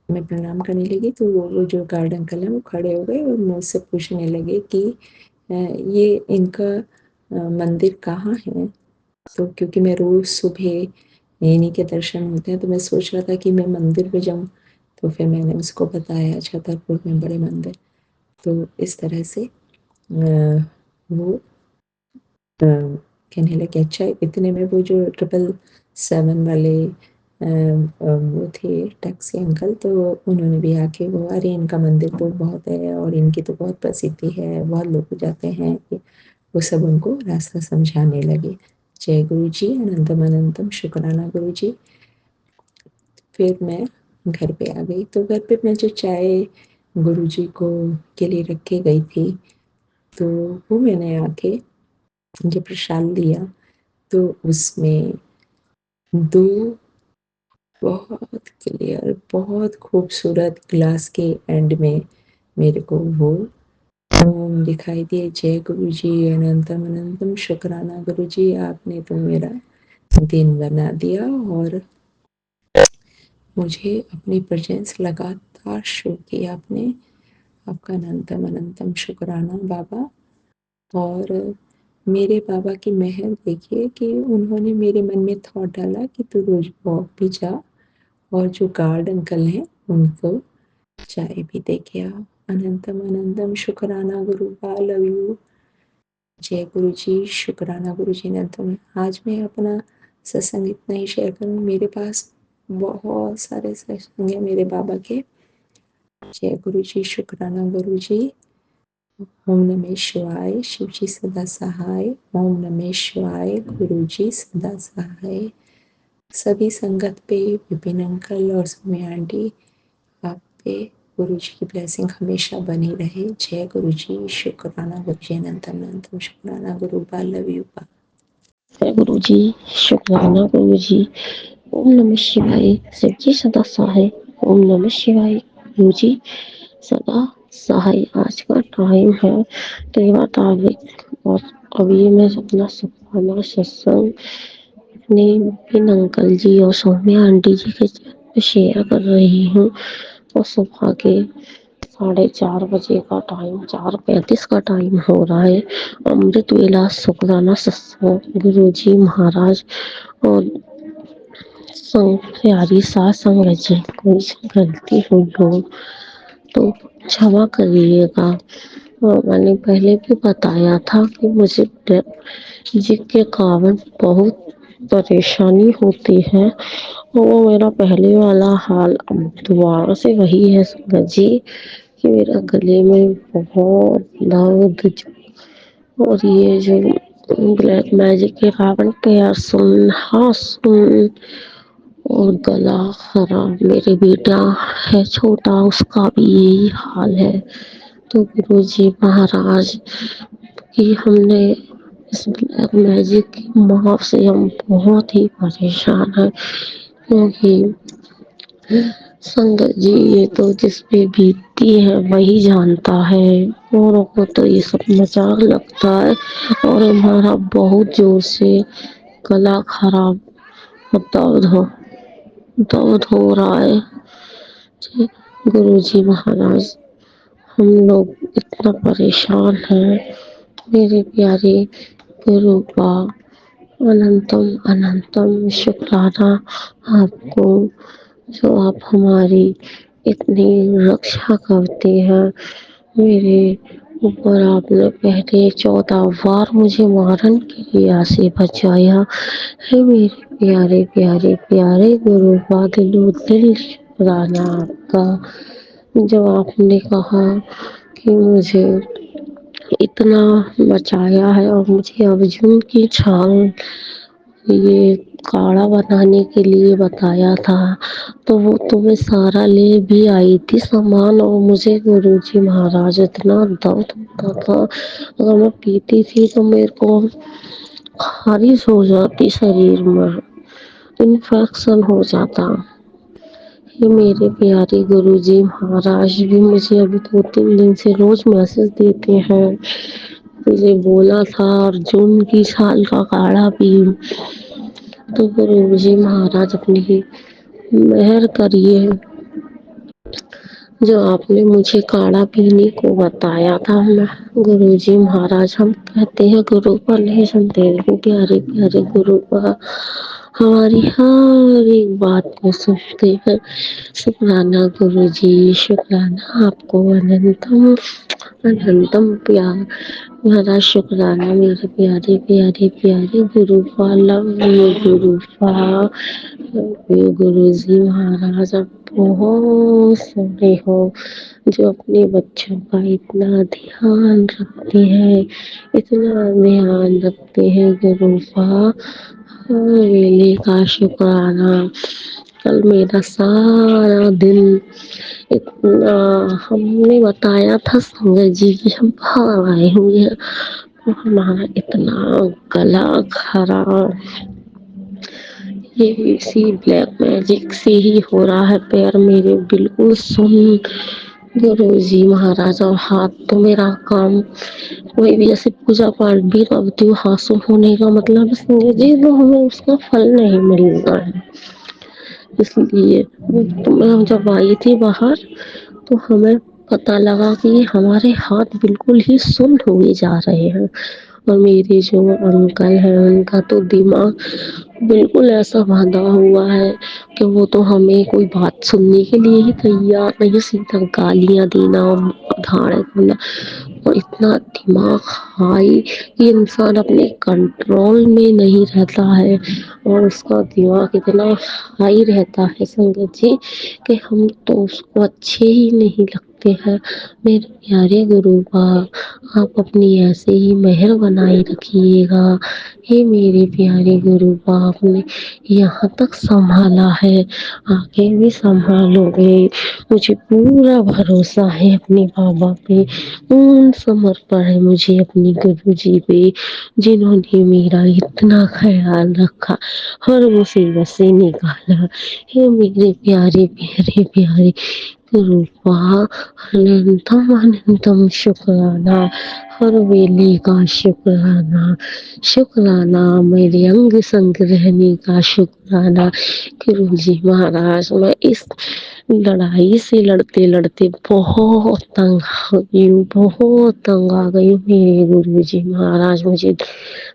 मैं प्रणाम करने लगी, तो वो जो गार्ड अंकल हैं वो खड़े हो गए और मुझसे पूछने लगे कि ये इनका मंदिर कहाँ है। तो क्योंकि मैं रोज़ सुबह इन्हीं के दर्शन होते हैं, तो मैं सोच रहा था कि मैं मंदिर पे जाऊँ, तो फिर मैंने उसको बताया छतरपुर में बड़े मंदिर। तो इस तरह से वो कहने लगे, अच्छा, इतने में वो जो 777 वाले वो थे टैक्सी अंकल, तो उन्होंने भी आके वो, अरे इनका मंदिर तो बहुत है और इनकी तो बहुत प्रसिद्धि है, बहुत लोग जाते हैं, वो सब उनको रास्ता समझाने लगे। जय गुरु जी, अनंतम अनंतम शुक्राना गुरु जी। फिर मैं घर पे आ गई, तो घर पे मैं जो चाय गुरु जी को के लिए रख के गई थी, तो वो मैंने आके जब प्रसाद लिया, तो उसमें 2 बहुत क्लियर, बहुत खूबसूरत ग्लास के एंड में मेरे को वो ओम दिखाई दिए। जय गुरु जी, अनंतम अनंतम शुक्राना गुरु जी, आपने तो मेरा दिन बना दिया और मुझे अपनी प्रेजेंस लगातार शो की आपने। आपका अनंतम अनंतम शुक्राना बाबा। और मेरे बाबा की मेहर देखिए कि उन्होंने मेरे मन में थॉट डाला कि तू रोज वॉक भी जा और जो गार्ड अंकल हैं उनको चाय भी दे के आ। अनंतम अनंतम शुक्राना गुरु बा, लव यू। जय गुरु जी, शुक्राना गुरु जी, अनंतम। आज मैं अपना सत्संग इतना ही शेयर करूँ, मेरे पास बहुत सारे सत्संग हैं मेरे बाबा के। जय गुरु जी, शुक्राना गुरु जी। ओम नमः शिवाय, शिव जी सदा सहाय, ओम नमः शिवाय, गुरु जी सदा सहाय। सभी संगत पे, विपिन अंकल और सुमी आंटी, आप पे गुरु जी की ब्लेसिंग हमेशा बनी रहे। जय गुरु जी, शुक्राना गुरु जी, अनंतम अनंतम शुक्राना गुरु बा, लव यू बा। जय गुरु जी, शुक्राना गुरु जी, ओम नमः शिवाय, शिव जी सदा सहाय, ओम नमः शिवाय। गुरु जी सदा सहाय। आज का टाइम है 13 तारीख और अभी मैं अपना सुबह सत्संग अपने बिन अंकल जी और सौम्या आंटी जी के साथ शेयर कर रही हूँ। और सुबह के 4:30 बजे का टाइम, 4:35 का टाइम हो रहा है। अमृत वेला शुक्राना सत्संग गुरु जी महाराज और प्यारी सास संगत जी, कोई गलती हुई हो तो क्षमा करिएगा। और मैंने पहले भी बताया था कि मुझे जी के कारण बहुत परेशानी होती है। और वो मेरा पहले वाला हाल अब दोबारा से वही है संगत जी कि मेरा गले में बहुत दर्द और ये जो ब्लैक मैजिक के कारण पैर सुन, हाथ सुन और गला खराब। मेरे बेटा है छोटा, उसका भी यही हाल है। तो गुरु जी महाराज की हमने इस ब्लैक मैजिक की माफ से हम बहुत ही परेशान हैं, क्योंकि संगत जी ये तो जिस पे बीतती है वही जानता है। औरों को तो ये सब मजाक लगता है और हमारा बहुत जोर से गला खराब और दर्द हो रहा है। गुरु जी महाराज हम लोग इतना परेशान हैं। मेरे प्यारे गुरु का अनंतम अनंतम शुक्राना आपको, जो आप हमारी इतनी रक्षा करते हैं। मेरे ऊपर आपने पहले 14 बार मुझे मारन की क्रिया से बचाया है। मेरे प्यारे प्यारे प्यारे गुरु का दिलो दिल शुक्राना आपका, जो आपने कहा कि मुझे इतना बचाया है। और मुझे अर्जुन की छाल ये काढ़ा बनाने के लिए बताया था, तो वो तो मैं सारा ले भी आई थी सामान। और मुझे गुरुजी महाराज इतना दर्द होता था, अगर मैं पीती थी तो मेरे को खारिश हो जाती, शरीर में इन्फेक्शन हो जाता। ये मेरे प्यारे गुरुजी महाराज भी मुझे अभी 2-3 दिन से रोज मैसेज देते हैं। मुझे बोला था अर्जुन की छाल का काढ़ा पी। तो गुरुजी महाराज अपनी मेहर करिए, जो आपने मुझे काढ़ा पीने को बताया था। मैं गुरुजी महाराज, हम कहते हैं गुरु पर नहीं सुनते, लेकिन प्यारे प्यारे गुरु पर हमारी हर एक बात को सुनते हैं। शुक्राना गुरुजी, शुक्राना आपको अनंतम अनंतम प्यार महाराज। शुक्राना मेरे प्यारे प्यारे प्यारे गुरुपा, लव यू गुरुपा, गुरुजी महाराज। आप बहुत सोने हो, जो अपने बच्चों का इतना ध्यान रखते हैं, इतना ध्यान रखते हैं गुरुपा। वेले का शुक्राना। कल मेरा सारा दिन इतना, हमने बताया था संगत जी की हम बाहर आए हुए हैं, तो हमारा इतना गला खराब, ये इसी ब्लैक मैजिक से ही हो रहा है। पैर मेरे बिल्कुल सुन गुरुजी महाराज, और हाथ तो मेरा काम, कोई भी जैसे पूजा पाठ भी करती हूँ, हाथ सुन होने का मतलब संगत जी तो हमें उसका फल नहीं मिलता है। इसलिए तो मैं जब आई थी बाहर तो हमें पता लगा कि हमारे हाथ बिल्कुल ही सुन्न हुए जा रहे हैं। और मेरे जो अंकल हैं उनका तो दिमाग बिल्कुल ऐसा बांधा हुआ है कि वो तो हमें कोई बात सुनने के लिए ही तैयार नहीं, सीधा गालियां देना और धाड़े करना। और इतना दिमाग हाई कि इंसान अपने कंट्रोल में नहीं रहता है, और उसका दिमाग इतना हाई रहता है संगत जी कि हम तो उसको अच्छे ही नहीं लगते। सकते हैं। मेरे प्यारे गुरुबा, आप अपनी ऐसे ही मेहर बनाए रखिएगा। हे मेरे प्यारे गुरुबा, आपने यहाँ तक संभाला है, आगे भी संभालोगे। मुझे पूरा भरोसा है अपने बाबा पे, पूर्ण समर्पण है मुझे अपनी गुरुजी पे, जिन्होंने मेरा इतना ख्याल रखा, हर मुसीबत से निकाला। हे मेरे प्यारे प्यारे प्यारे गुरुबा, अनंतम अनंतम शुक्राना, हर वेले का शुक्राना, शुक्राना मेरे अंग संग रहने का शुक्राना। गुरुजी महाराज, मैं इस लड़ाई से लड़ते लड़ते बहुत तंग आ गई हूँ, बहुत तंग आ गई हूँ मेरे गुरुजी महाराज। मुझे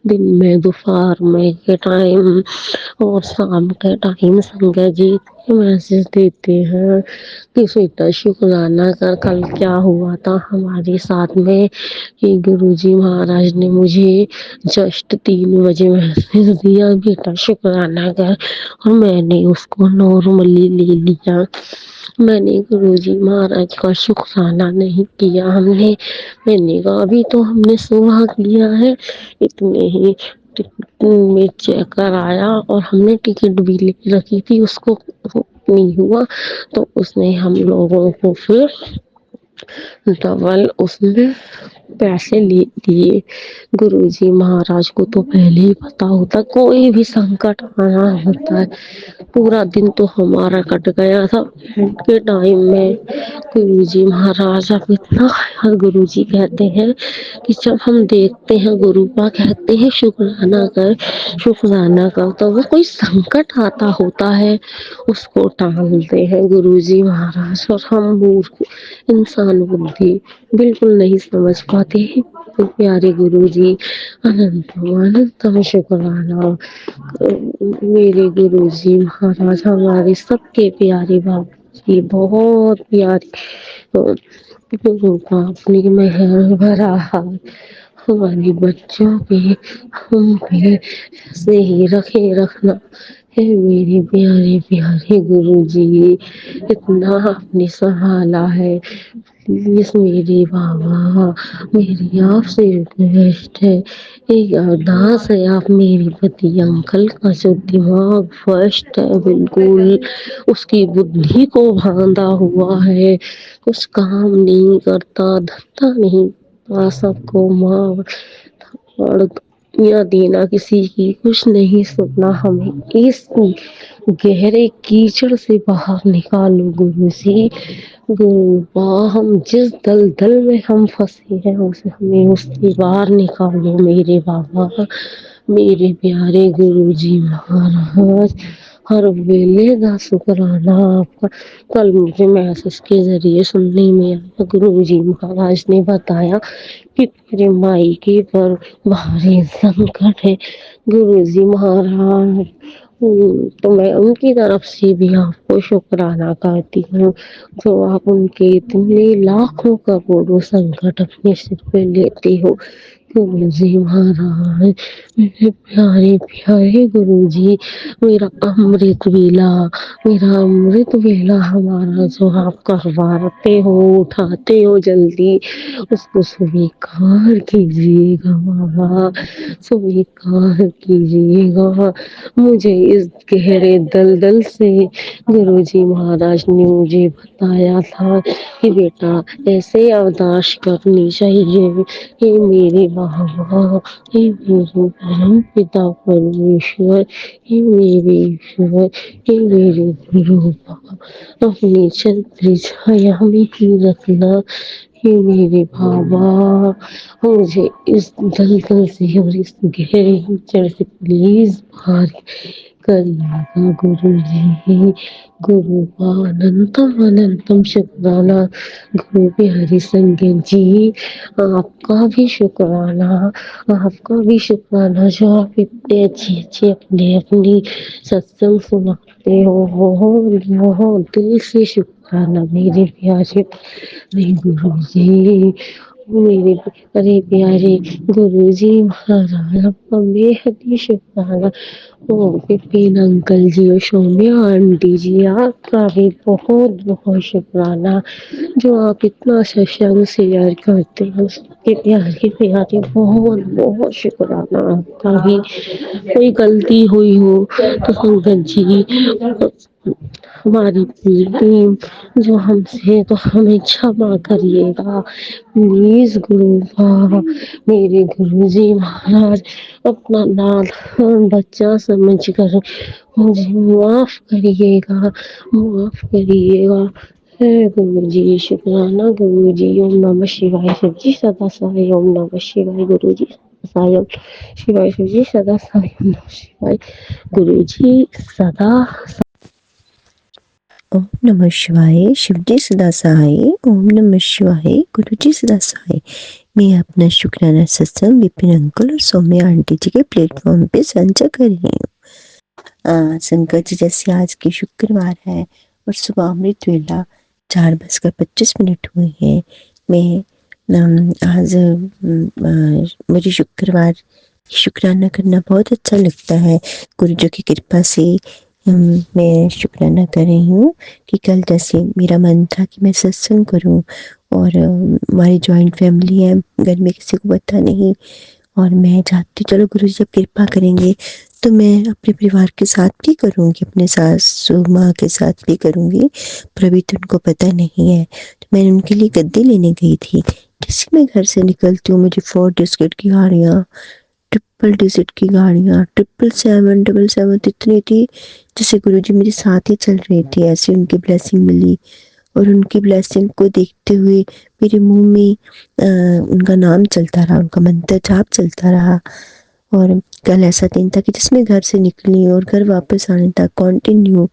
दिन में, दोपहर में के टाइम और शाम के टाइम संजय जी मैसेज देते हैं कि बेटा शुक्राना कर, कल क्या हुआ था हमारे साथ में कि गुरुजी महाराज ने मुझे जस्ट 3 बजे मैसेज दिया, बेटा शुक्राना कर, और मैंने उसको नॉर्मली ले लिया। मैंने गुरुजी महाराज का शुक्राना नहीं किया। मैंने कहा अभी तो हमने सुबह किया है, इतने ही टिकट में चेकर आया और हमने टिकट भी ले रखी थी, उसको नहीं हुआ तो उसने हम लोगों को फिर डबल उसने पैसे ले दिए। गुरुजी महाराज को तो पहले ही पता होता कोई भी संकट आना होता है। पूरा दिन तो हमारा कट गया था एंड के टाइम में। गुरुजी महाराज अब इतना, हर गुरुजी कहते हैं कि जब हम देखते हैं, गुरुपा कहते हैं शुक्राना कर, शुक्राना कर, तो वो कोई संकट आता होता है उसको टालते हैं गुरुजी महाराज। और हम मूर्ख इंसान बुद्धि बिल्कुल नहीं समझ पाते हैं। तो प्यारे गुरुजी, अनंतम अनंतम शुक्राना मेरे गुरुजी महाराज, हमारे सबके प्यारे बाबा जी, बहुत प्यारे गुरु का अपनी मेहर भरा हाथ हमारे बच्चों पे, हम पे ऐसे ही रखे रखना। हे मेरे प्यारे प्यारे गुरुजी, इतना आपने संभाला है, प्लीज मेरे बाबा, मेरी आपसे रिक्वेस्ट है, एक अरदास है, आप मेरे पति अंकल का जो दिमाग फर्स्ट है बिल्कुल, उसकी बुद्धि को बांधा हुआ है, कुछ काम नहीं करता, धंधा नहीं, सबको मार और दुनिया देना किसी की, कुछ नहीं सुनना। हमें इस गहरे कीचड़ से बाहर निकालो गुरु जी। गुरुबा, हम जिस दलदल में हम फंसे हैं उसे हमें उससे बाहर निकालो मेरे बाबा। मेरे प्यारे गुरुजी महाराज, हर वेले का शुक्राना आपका। कल मुझे मैसेज के जरिए सुनने में आया, गुरुजी महाराज ने बताया कि तेरे मायके पर भारी संकट है। गुरुजी महाराज, तो मैं उनकी तरफ से भी आपको शुक्राना करती हूँ, जो आप उनके इतने लाखों करोड़ों संकट अपने सिर पे लेते हो। गुरुजी महाराज, मेरे प्यारे प्यारे गुरुजी, मेरा अमृत वेला हमारा जो आप करवाते हो, उठाते हो जल्दी, उसको स्वीकार कीजिएगा बाबा, स्वीकार कीजिएगा। मुझे इस गहरे दलदल से गुरुजी महाराज ने मुझे बताया था कि बेटा ऐसे अरदास करनी चाहिए। हे मेरे बाबा, हे मेरे परम पिता परमेश्वर, हे मेरे ईश्वर, हे मेरे गुरु बाबा, अपनी छत्र छाया में ही रखना। हे मेरे बाबा, मुझे इस दलदल से और इस गहरे कीचड़ से प्लीज बाहर करिएगा गुरु जी। गुरु का अनंतम अनंतम शुक्राना। गुरु बिहारी संगत जी, आपका भी शुक्राना, आपका भी शुक्राना, जो आप इतने अच्छे अच्छे अपने अपनी सत्संग सुनाते हो। बहुत बहुत दिल से शुक्राना मेरे प्यारे गुरु जी। मेरे अरे प्यारे गुरुजी महाराज आपका बेहद ही शुक्राना। ओ विपिन अंकल जी और सौम्या आंटी जी आपका भी बहुत बहुत शुक्राना, जो आप इतना सत्संग शेयर करते हैं उसके प्यारे प्यारे बहुत बहुत शुक्राना आपका भी। कोई गलती हुई हो तो अंकल जी हमारी टीम जो हमसे तो हमें क्षमा करिएगा प्लीज गुरुवा। मेरे गुरुजी महाराज अपना नाम बच्चा समझकर मुझे माफ करिएगा, माफ करिएगा। हे गुरुजी शुक्राना गुरुजी। ओम नमः शिवाय। शिव जी सदा सहाय। ओम नमः शिवाय। गुरुजी सदा सहाय। शिवाय शिव जी सदा सहाय। ओम नमः शिवाय। गुरुजी सदा। ओम नमः शिवाय। शिवजी सदा सहाय। ओम नमः शिवाय। गुरुजी सदा सहाय। मैं अपना शुक्राना सत्संग विपिन अंकल और सौम्या आंटी जी के प्लेटफॉर्म पे साझा कर रही हूँ। संकट जी जैसे आज की शुक्रवार है और सुबह अमृत वेला 4:25 हुए हैं। मैं आज मुझे शुक्रवार शुक्राना करना बहुत अच्छा लगता है। गुरु जी की कृपा से मैं शुक्राना कर रही हूँ कि कल जैसे मेरा मन था कि मैं सत्संग करूँ और हमारी जॉइंट फैमिली है, घर में किसी को पता नहीं, और मैं चाहती चलो गुरु जी जब कृपा करेंगे तो मैं अपने परिवार के साथ भी करूँगी, अपने सासू माँ के साथ भी करूँगी, पर अभी तो उनको पता नहीं है। तो मैं उनके लिए गद्दी लेने गई थी। जैसे मैं घर से निकलती हूँ मुझे 4 डिजिट की गाड़ियाँ, ट्रिपल डिजिट की गाड़ियाँ, 777 इतनी थी जैसे गुरुजी मेरे साथ ही चल रहे थे। ऐसे उनकी ब्लेसिंग मिली और उनकी ब्लेसिंग को देखते हुए मेरे मुंह में उनका नाम चलता रहा, उनका मंत्र जाप चलता रहा। और कल ऐसा दिन था कि जिसमें घर से निकली और घर वापस आने तक कंटिन्यू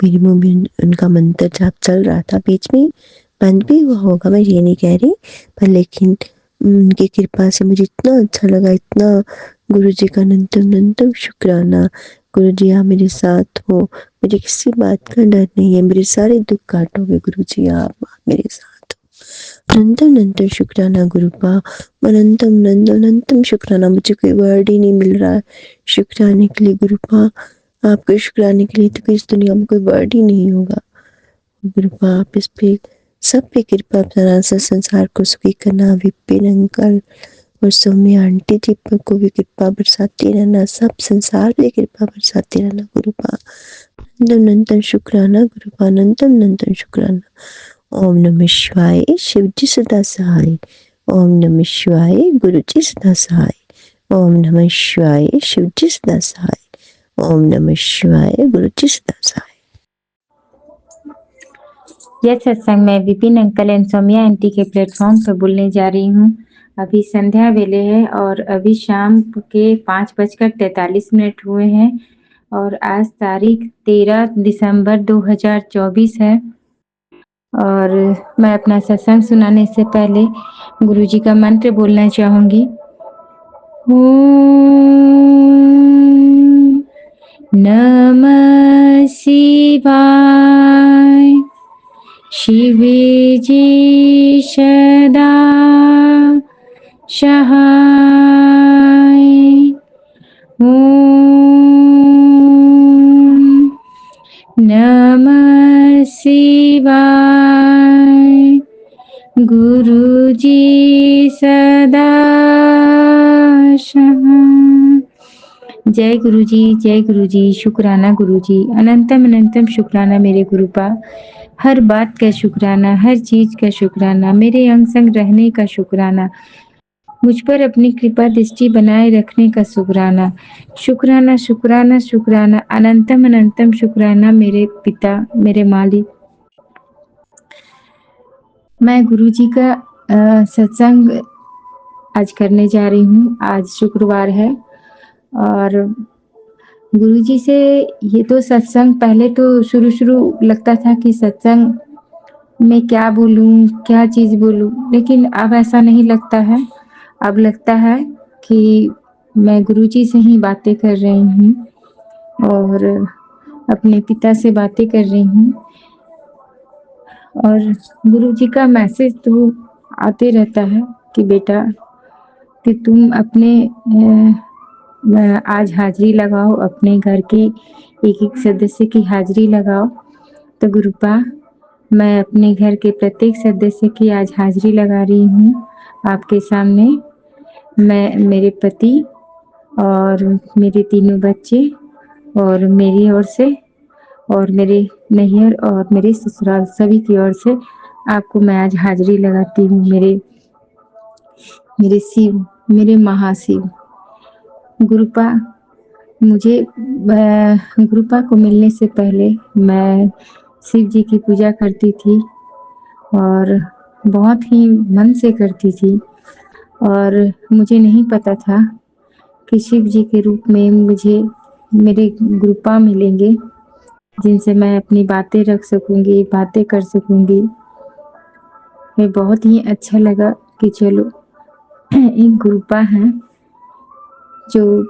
मेरे मुंह में उनका मंत्र जाप चल रहा था। बीच में बंद भी हुआ होगा, मैं ये नहीं कह रही, पर लेकिन उनकी कृपा से मुझे इतना अच्छा लगा, इतना। गुरु जी का अनंतम शुक्राना। गुरु जी आप मेरे साथ हो, मुझे किसी बात का डर नहीं है, मेरे सारे दुख काटोगे गुरु जी, आप मेरे साथ हो। अनंतम शुक्राना गुरुपा। अनंतम शुक्राना। मुझे कोई वर्ड ही नहीं मिल रहा है शुक्राने के लिए गुरुपा। आपके शुक्राने के लिए तो कोई इस दुनिया में कोई वर्ड ही नहीं होगा गुरुपा। आप इस पे सब पे कृपा अपना संसार को सुखी करना। विपिन अंकल और सौम्या आंटी जी पर को भी कृपा बरसाती रहना, सब संसार पे कृपा बरसाती रहना गुरुपा। अनंतम शुक्राना गुरुपा। अनंतम शुक्राना। ओम नमः शिवाय। शिव जी सदा सहाय। ओम नमः शिवाय। गुरु जी सदा सहाय। ओम नमः शिवाय। शिव जी सदा सहाय। ओम नमः शिवाय। गुरु जी सदा सहाय। यह सत्संग मैं Vipin uncle and Saumya aunty के प्लेटफॉर्म पर बोलने जा रही हूँ। अभी संध्या वेले है और अभी शाम के 5:43 हुए हैं और आज तारीख 13 दिसंबर 2024 है। और मैं अपना सत्संग सुनाने से पहले गुरुजी का मंत्र बोलना चाहूंगी। ओम नमः शिवाय। शिव जी सदा सहाय। ओम नमः शिवाय। गुरु जी सदा सहाय। जय गुरु जी, जय गुरु जी। शुक्राना गुरु जी। अनंतम शुक्राना मेरे गुरुपा। हर बात का शुक्राना, हर चीज का शुक्राना, मेरे अंग संग रहने का शुक्राना, मुझ पर अपनी कृपा दृष्टि बनाए रखने का शुक्राना। शुक्राना शुक्राना शुक्राना। अनंतम शुक्राना मेरे पिता, मेरे मालिक। मैं गुरुजी का सत्संग आज करने जा रही हूँ। आज शुक्रवार है और गुरुजी से ये तो सत्संग पहले तो शुरू लगता था कि सत्संग में क्या बोलूं, क्या चीज बोलूं, लेकिन अब ऐसा नहीं लगता है। अब लगता है कि मैं गुरुजी से ही बातें कर रही हूँ और अपने पिता से बातें कर रही हूँ। और गुरुजी का मैसेज तो आते रहता है कि बेटा कि तुम अपने आज हाजिरी लगाओ, अपने घर की एक-एक सदस्य की हाजिरी लगाओ। तो गुरुपा मैं अपने घर के प्रत्येक सदस्य की आज हाजिरी लगा रही हूँ आपके सामने। मैं, मेरे पति और मेरे तीनों बच्चे और मेरी ओर से और मेरे नैहर और मेरे ससुराल सभी की ओर से आपको मैं आज हाजिरी लगाती हूँ मेरे शिव, मेरे महाशिव। गुरुपा मुझे गुरुपा को मिलने से पहले मैं शिव जी की पूजा करती थी और बहुत ही मन से करती थी और मुझे नहीं पता था कि शिव जी के रूप में मुझे मेरे गुरुपा मिलेंगे जिनसे मैं अपनी बातें रख सकूंगी, बातें कर सकूंगी। ये बहुत ही अच्छा लगा कि चलो एक गुरुपा है जो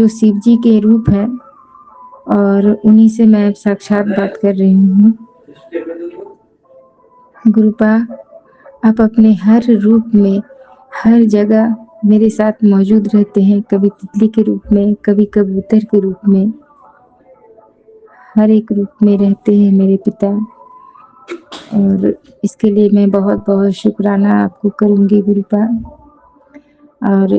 शिव जी के रूप है और उन्हीं से मैं साक्षात बात कर रही हूँ। गुरुपा आप अपने हर रूप में हर जगह मेरे साथ मौजूद रहते हैं, कभी तितली के रूप में, कभी कबूतर के रूप में, हर एक रूप में रहते हैं मेरे पिता। और इसके लिए मैं बहुत बहुत शुक्राना आपको करूँगी गुरुपा। और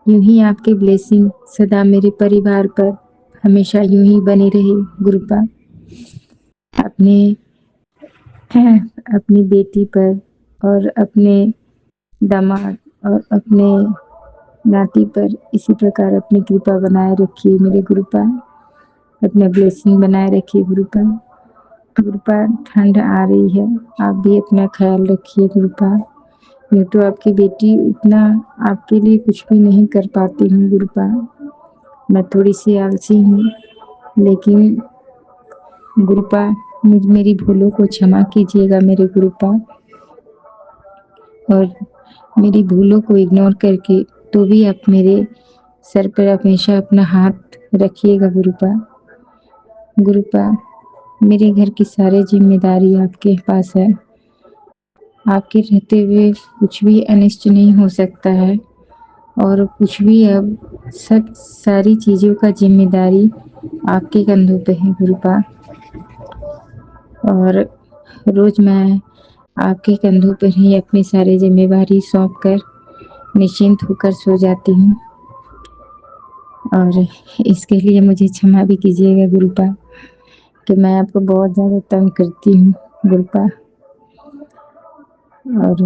यूं ही आपके ब्लेसिंग सदा मेरे परिवार पर हमेशा यूं ही बनी रहे गुरुपा। अपनी बेटी पर और अपने दामाद और अपने नाती पर इसी प्रकार अपनी कृपा बनाए रखिए मेरे गुरुपा। अपना ब्लेसिंग बनाए रखिए गुरुपा। गुरुपा ठंड आ रही है, आप भी अपना ख्याल रखिए गुरुपा। मैं तो आपकी बेटी उतना आपके लिए कुछ भी नहीं कर पाती हूँ गुरुपा। मैं थोड़ी सी आलसी हूँ, लेकिन गुरुपा मेरी भूलों को क्षमा कीजिएगा मेरे गुरुपा। और मेरी भूलों को इग्नोर करके तो भी आप मेरे सर पर हमेशा अपना हाथ रखिएगा गुरुपा। गुरुपा मेरे घर की सारी जिम्मेदारी आपके पास है। आपके रहते हुए कुछ भी अनिष्ट नहीं हो सकता है और कुछ भी अब सब सारी चीज़ों का जिम्मेदारी आपके कंधों पे है गुरुपा। और रोज मैं आपके कंधों पर ही अपनी सारी जिम्मेदारी सौंप कर निश्चिंत होकर सो जाती हूँ। और इसके लिए मुझे क्षमा भी कीजिएगा गुरुपा कि मैं आपको बहुत ज़्यादा तंग करती हूँ गुरुपा। और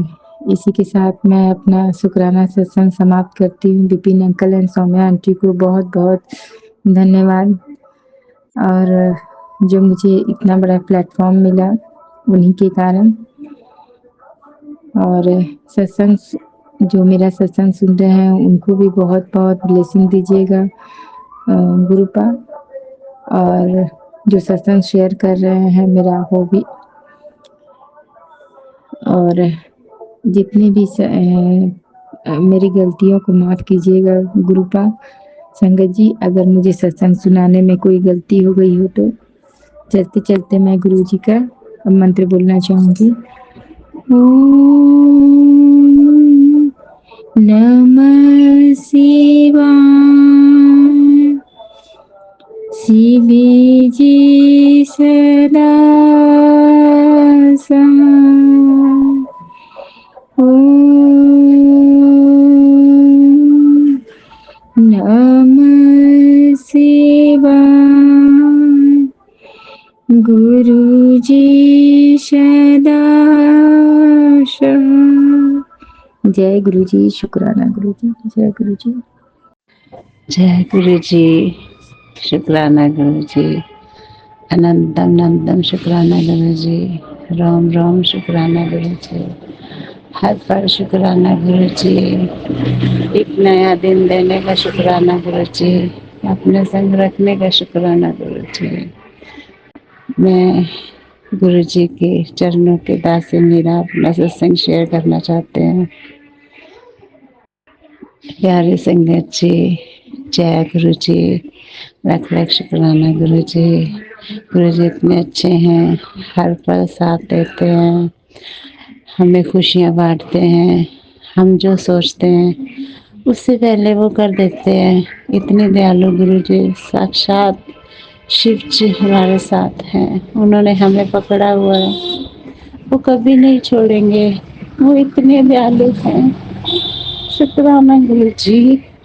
इसी के साथ मैं अपना शुक्राना सत्संग समाप्त करती हूँ। Vipin uncle and Saumya aunty को बहुत बहुत धन्यवाद। और जो मुझे इतना बड़ा प्लेटफॉर्म मिला उन्हीं के कारण। और सत्संग जो मेरा सत्संग सुन रहे हैं उनको भी बहुत बहुत ब्लेसिंग दीजिएगा गुरुपा। और जो सत्संग शेयर कर रहे हैं मेरा वो भी। और जितनी भी मेरी गलतियों को माफ़ कीजिएगा गुरुपा। संगत जी, अगर मुझे सत्संग सुनाने में कोई गलती हो गई हो तो चलते चलते मैं गुरु जी का मंत्र बोलना चाहूँगी। ओम नमः शिवाय। शिवी जी सदा नमः शिवाय। गुरु जी सदा जय गुरु जी। शुक्राना गुरु जी। जय गुरु जी। जय गुरु जी। शुक्राना गुरु जी। अनंतम अनंतम शुक्राना गुरु जी। राम राम शुक्राना गुरु जी। हर पर शुक्राना गुरु जी। एक नया दिन देने का शुक्राना गुरु जी। अपने संग रखने का शुक्राना गुरु जी। मैं गुरु जी के चरणों के दास मेरा अपना सत्संग शेयर करना चाहते हैं। प्यारे संगत जी, जय गुरु जी। लाख लाख शुक्राना गुरु जी। गुरु जी इतने अच्छे हैं, हर पल साथ देते हैं, हमें खुशियाँ बांटते हैं। हम जो सोचते हैं उससे पहले वो कर देते हैं। इतने दयालु गुरु जी, साक्षात शिव जी हमारे साथ हैं। उन्होंने हमें पकड़ा हुआ है, वो कभी नहीं छोड़ेंगे। वो इतने दयालु हैं। शुक्राना गुरु जी,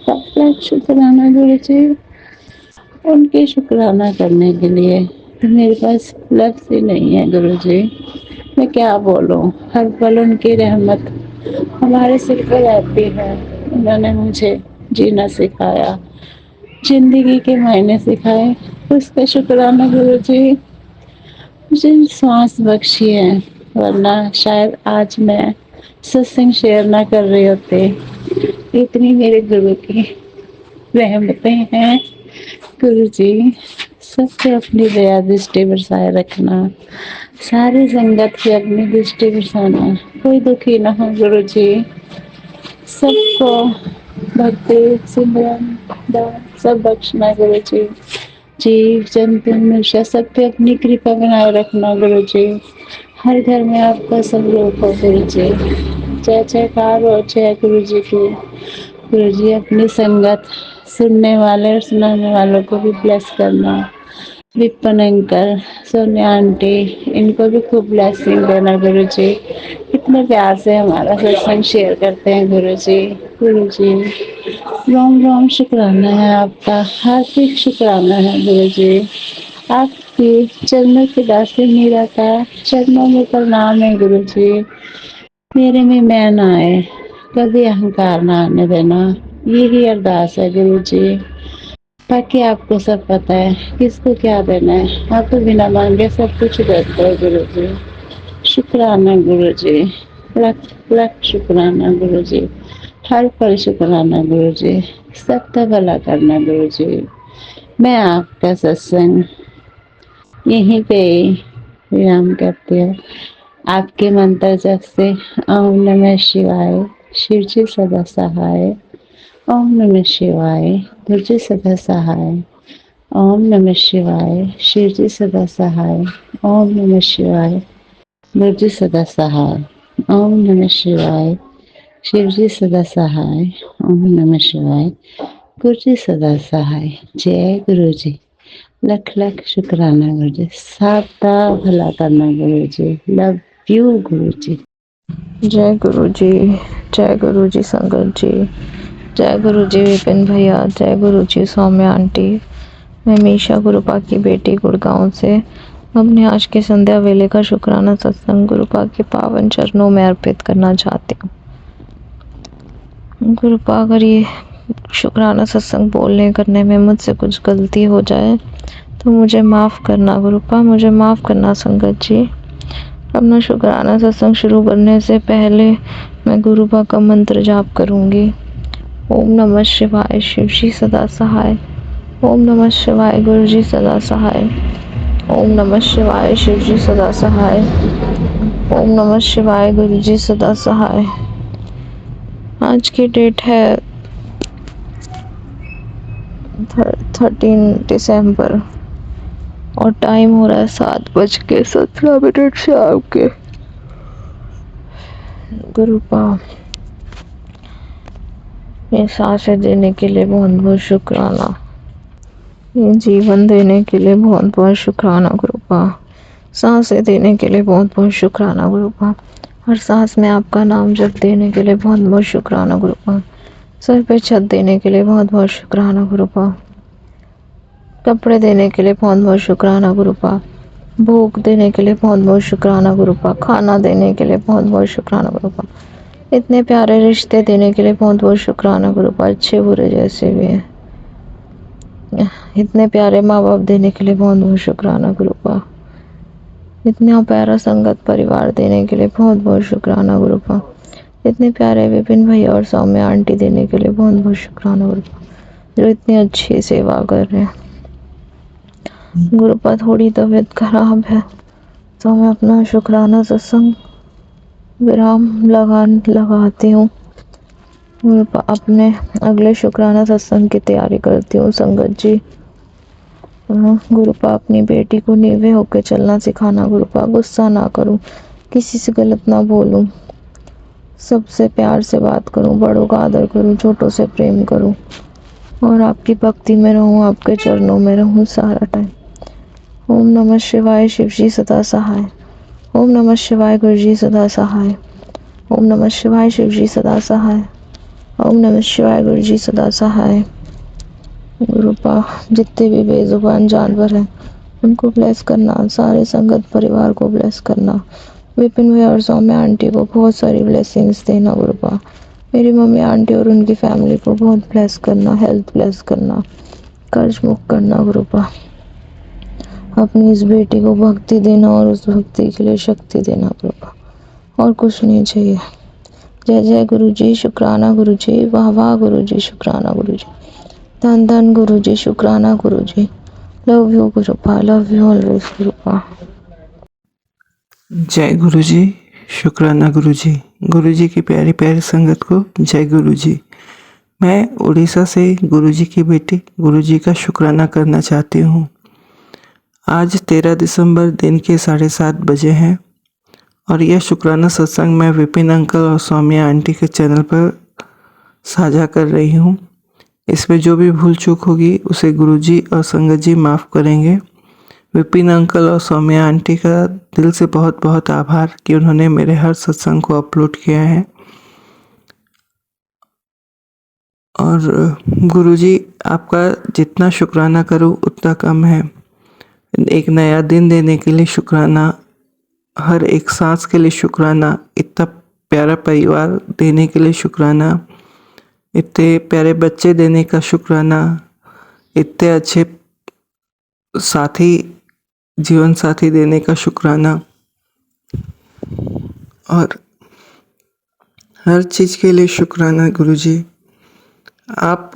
लाख शुक्राना गुरु जी। उनके शुक्राना करने के लिए तो मेरे पास लफ्ज़ ही नहीं है गुरु जी। मैं क्या बोलूं। हर पल उनकी रहमत हमारे सिर पर रहती है। उन्होंने मुझे जीना सिखाया, जिंदगी के मायने सिखाए, उसका शुक्राना गुरु जी। मुझे सांस बख्शी है, वरना शायद आज मैं सत्संग शेयर ना कर रही होते। इतनी मेरे गुरु की रहमतें हैं। गुरु जी, सब पे अपनी दया दृष्टि बरसाए रखना, सारी संगत की अपनी दृष्टि बरसाना, कोई दुखी ना हो गुरु जी। सबको भक्ति सिमरन दान सब बख्शना गुरु जी। जीव जंतु मनुष्य सब पे अपनी कृपा बनाए रखना गुरु जी। हर घर में आपका सहयोग हो गुरु जी। जय जयकार हो जय गुरु जी की। गुरु जी अपनी संगत सुनने वाले और सुनाने वालों को भी ब्लेस करना। विपन अंकल, सोनिया आंटी, इनको भी खूब ब्लेसिंग देना गुरु जी। इतने प्यार से हमारा सत्संग शेयर करते हैं गुरु जी। गुरु जी, रोम रोम शुक्राना है आपका, हार्दिक शुक्राना है गुरु जी। आपकी चरणों की दासी मीरा का चरणों में प्रणाम है गुरु जी। मेरे में मैं ना आए, कभी अहंकार ना आने देना, यही अरदास है गुरु जी। बाकी आपको सब पता है किसको क्या देना है। आप तो बिना मांगे सब कुछ देते हो गुरु जी। शुक्राना गुरु जी, लाख लाख शुक्राना गुरु जी। हर पल शुक्राना गुरु जी। सबका भला करना गुरु जी। मैं आपका सत्संग यहीं पे विराम करती हूँ। आपके मंत्र जप से ओम नमः शिवाय, शिव जी सदा सहाय। ओम नमः शिवाय, गुरु जी सदा सहाय। ओम नमः शिवाय, शिव जी सदा सहाय। ओम नमः शिवाय, गुरु जी सदा सहाय। ओम नमः शिवाय, शिव जी सदा सहाय। ओम नमः शिवाय, गुरु जी सदा सहाय। जय गुरु जी। लख लख शुक्राना गुरु जी। सबका भला करना गुरु जी। लव यू गुरु जी। जय गुरु जी, जय गुरु जी संगत जी, जय गुरु जी विपिन भैया, जय गुरु जी सौम्या आंटी। मैं मीशा गुरुपा की बेटी गुड़गांव से अपने आज के संध्या वेले का शुक्राना सत्संग गुरुपा के पावन चरणों में अर्पित करना चाहती हूँ। गुरुपा, अगर ये शुक्राना सत्संग बोलने करने में मुझसे कुछ गलती हो जाए तो मुझे माफ़ करना गुरुपा, मुझे माफ़ करना संगत जी। अपना शुक्राना सत्संग शुरू करने से पहले मैं गुरुपा का मंत्र जाप करूंगी। ओम नमः शिवाय, शिव जी सदा सहाय। ओम नमः शिवाय, गुरु जी सदा सहाय। ओम नमः शिवाय, शिव जी सदा सहाय। ओम नमः शिवाय, गुरु जी सदा सहाय। आज की डेट है 13 दिसंबर और टाइम हो रहा है 7:17 शाम के। गुरुपा, ये सांसें देने के लिए बहुत बहुत शुक्राना, ये जीवन देने के लिए बहुत बहुत शुक्राना गुरुपा, सांसें देने के लिए बहुत बहुत शुक्राना गुरुपा, हर सांस में आपका नाम जप देने के लिए बहुत बहुत शुक्राना गुरुपा, सर पे छत देने के लिए बहुत बहुत शुक्राना गुरुपा, कपड़े देने के लिए बहुत बहुत शुक्राना गुरुपा, भोग देने के लिए बहुत बहुत शुक्राना गुरुपा, खाना देने के लिए बहुत बहुत शुक्राना गुरुपा, इतने प्यारे रिश्ते देने के लिए बहुत बहुत शुक्राना गुरुपा, अच्छे बुरे जैसे भी हैं, इतने प्यारे माँ बाप देने के लिए बहुत बहुत शुक्राना गुरुपा, इतना प्यारा संगत परिवार देने के लिए बहुत बहुत शुक्राना गुरुपा, इतने प्यारे विपिन भैया और सौम्या आंटी देने के लिए बहुत बहुत शुक्राना गुरुपा, जो इतनी अच्छी सेवा कर रहे हैं। गुरुपा, थोड़ी तबीयत खराब है तो मैं अपना शुक्राना सत्संग विराम लगाती हूँ। गुरुपा, अपने अगले शुक्राना सत्संग की तैयारी करती हूँ संगत जी। गुरुपा, अपनी बेटी को नीवे होकर चलना सिखाना गुरुपा, गुस्सा ना करूँ, किसी से गलत ना बोलूँ, सबसे प्यार से बात करूं, बड़ों का आदर करूं, छोटों से प्रेम करूं और आपकी भक्ति में रहूं, आपके चरणों में रहूं सारा टाइम। ओम नमः शिवाय, शिव जी सदा सहाय। ओम नमः शिवाय, गुरु जी सदा सहाय। ओम नमः शिवाय, शिव जी सदा सहाय। ओम नमः शिवाय, गुरु जी सदा सहाय। गुरुपा जितने भी बेजुबान जानवर हैं उनको ब्लेस करना, सारे संगत परिवार को ब्लेस करना, विपिन भाई और सौम्या आंटी को बहुत सारी ब्लेसिंग्स देना गुरुपा। मेरी मम्मी आंटी और उनकी फैमिली को बहुत ब्लेस करना, हेल्थ ब्लेस करना, कर्ज मुक्त करना गुरुपा। अपनी इस बेटी को भक्ति देना और उस भक्ति के लिए शक्ति देना गुरुपा, और कुछ नहीं चाहिए। जय जय गुरु जी, शुक्राना गुरु जी, वाह वाह गुरु जी, शुक्राना गुरु जी, धन धन गुरु जी, शुक्राना Guru ji. Love you Gurupa, love you always Gurupa. जय गुरु जी, शुक्राना गुरु जी। गुरु जी की प्यारी प्यारी संगत को जय गुरु जी। मैं उड़ीसा से गुरु जी की बेटी गुरु जी का शुक्राना करना चाहती हूँ। आज 13 दिसंबर दिन के 7:30 बजे हैं और यह शुक्राना सत्संग मैं विपिन अंकल और सौम्या आंटी के चैनल पर साझा कर रही हूँ। इसमें जो भी भूल चूक होगी उसे गुरु जी और संगत जी माफ़ करेंगे। विपिन अंकल और सौम्या आंटी का दिल से बहुत बहुत आभार कि उन्होंने मेरे हर सत्संग को अपलोड किया है। और गुरुजी, आपका जितना शुक्राना करूं उतना कम है। एक नया दिन देने के लिए शुक्राना, हर एक सांस के लिए शुक्राना, इतना प्यारा परिवार देने के लिए शुक्राना, इतने प्यारे बच्चे देने का शुक्राना, इतने अच्छे साथी, जीवन साथी देने का शुक्राना, और हर चीज़ के लिए शुक्राना गुरुजी। आप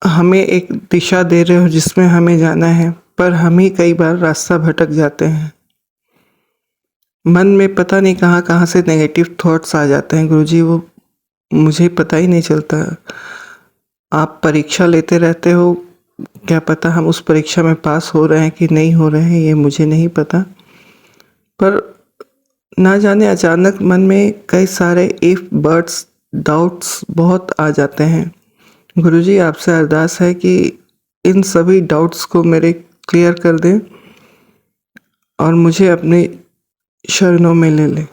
हमें एक दिशा दे रहे हो जिसमें हमें जाना है, पर हम ही कई बार रास्ता भटक जाते हैं। मन में पता नहीं कहाँ कहाँ से नेगेटिव थॉट्स आ जाते हैं गुरुजी, वो मुझे पता ही नहीं चलता। आप परीक्षा लेते रहते हो, क्या पता हम उस परीक्षा में पास हो रहे हैं कि नहीं हो रहे हैं, ये मुझे नहीं पता। पर ना जाने अचानक मन में कई सारे इफ बट्स डाउट्स बहुत आ जाते हैं। गुरुजी, आपसे अरदास है कि इन सभी डाउट्स को मेरे क्लियर कर दें और मुझे अपने शरणों में ले लें,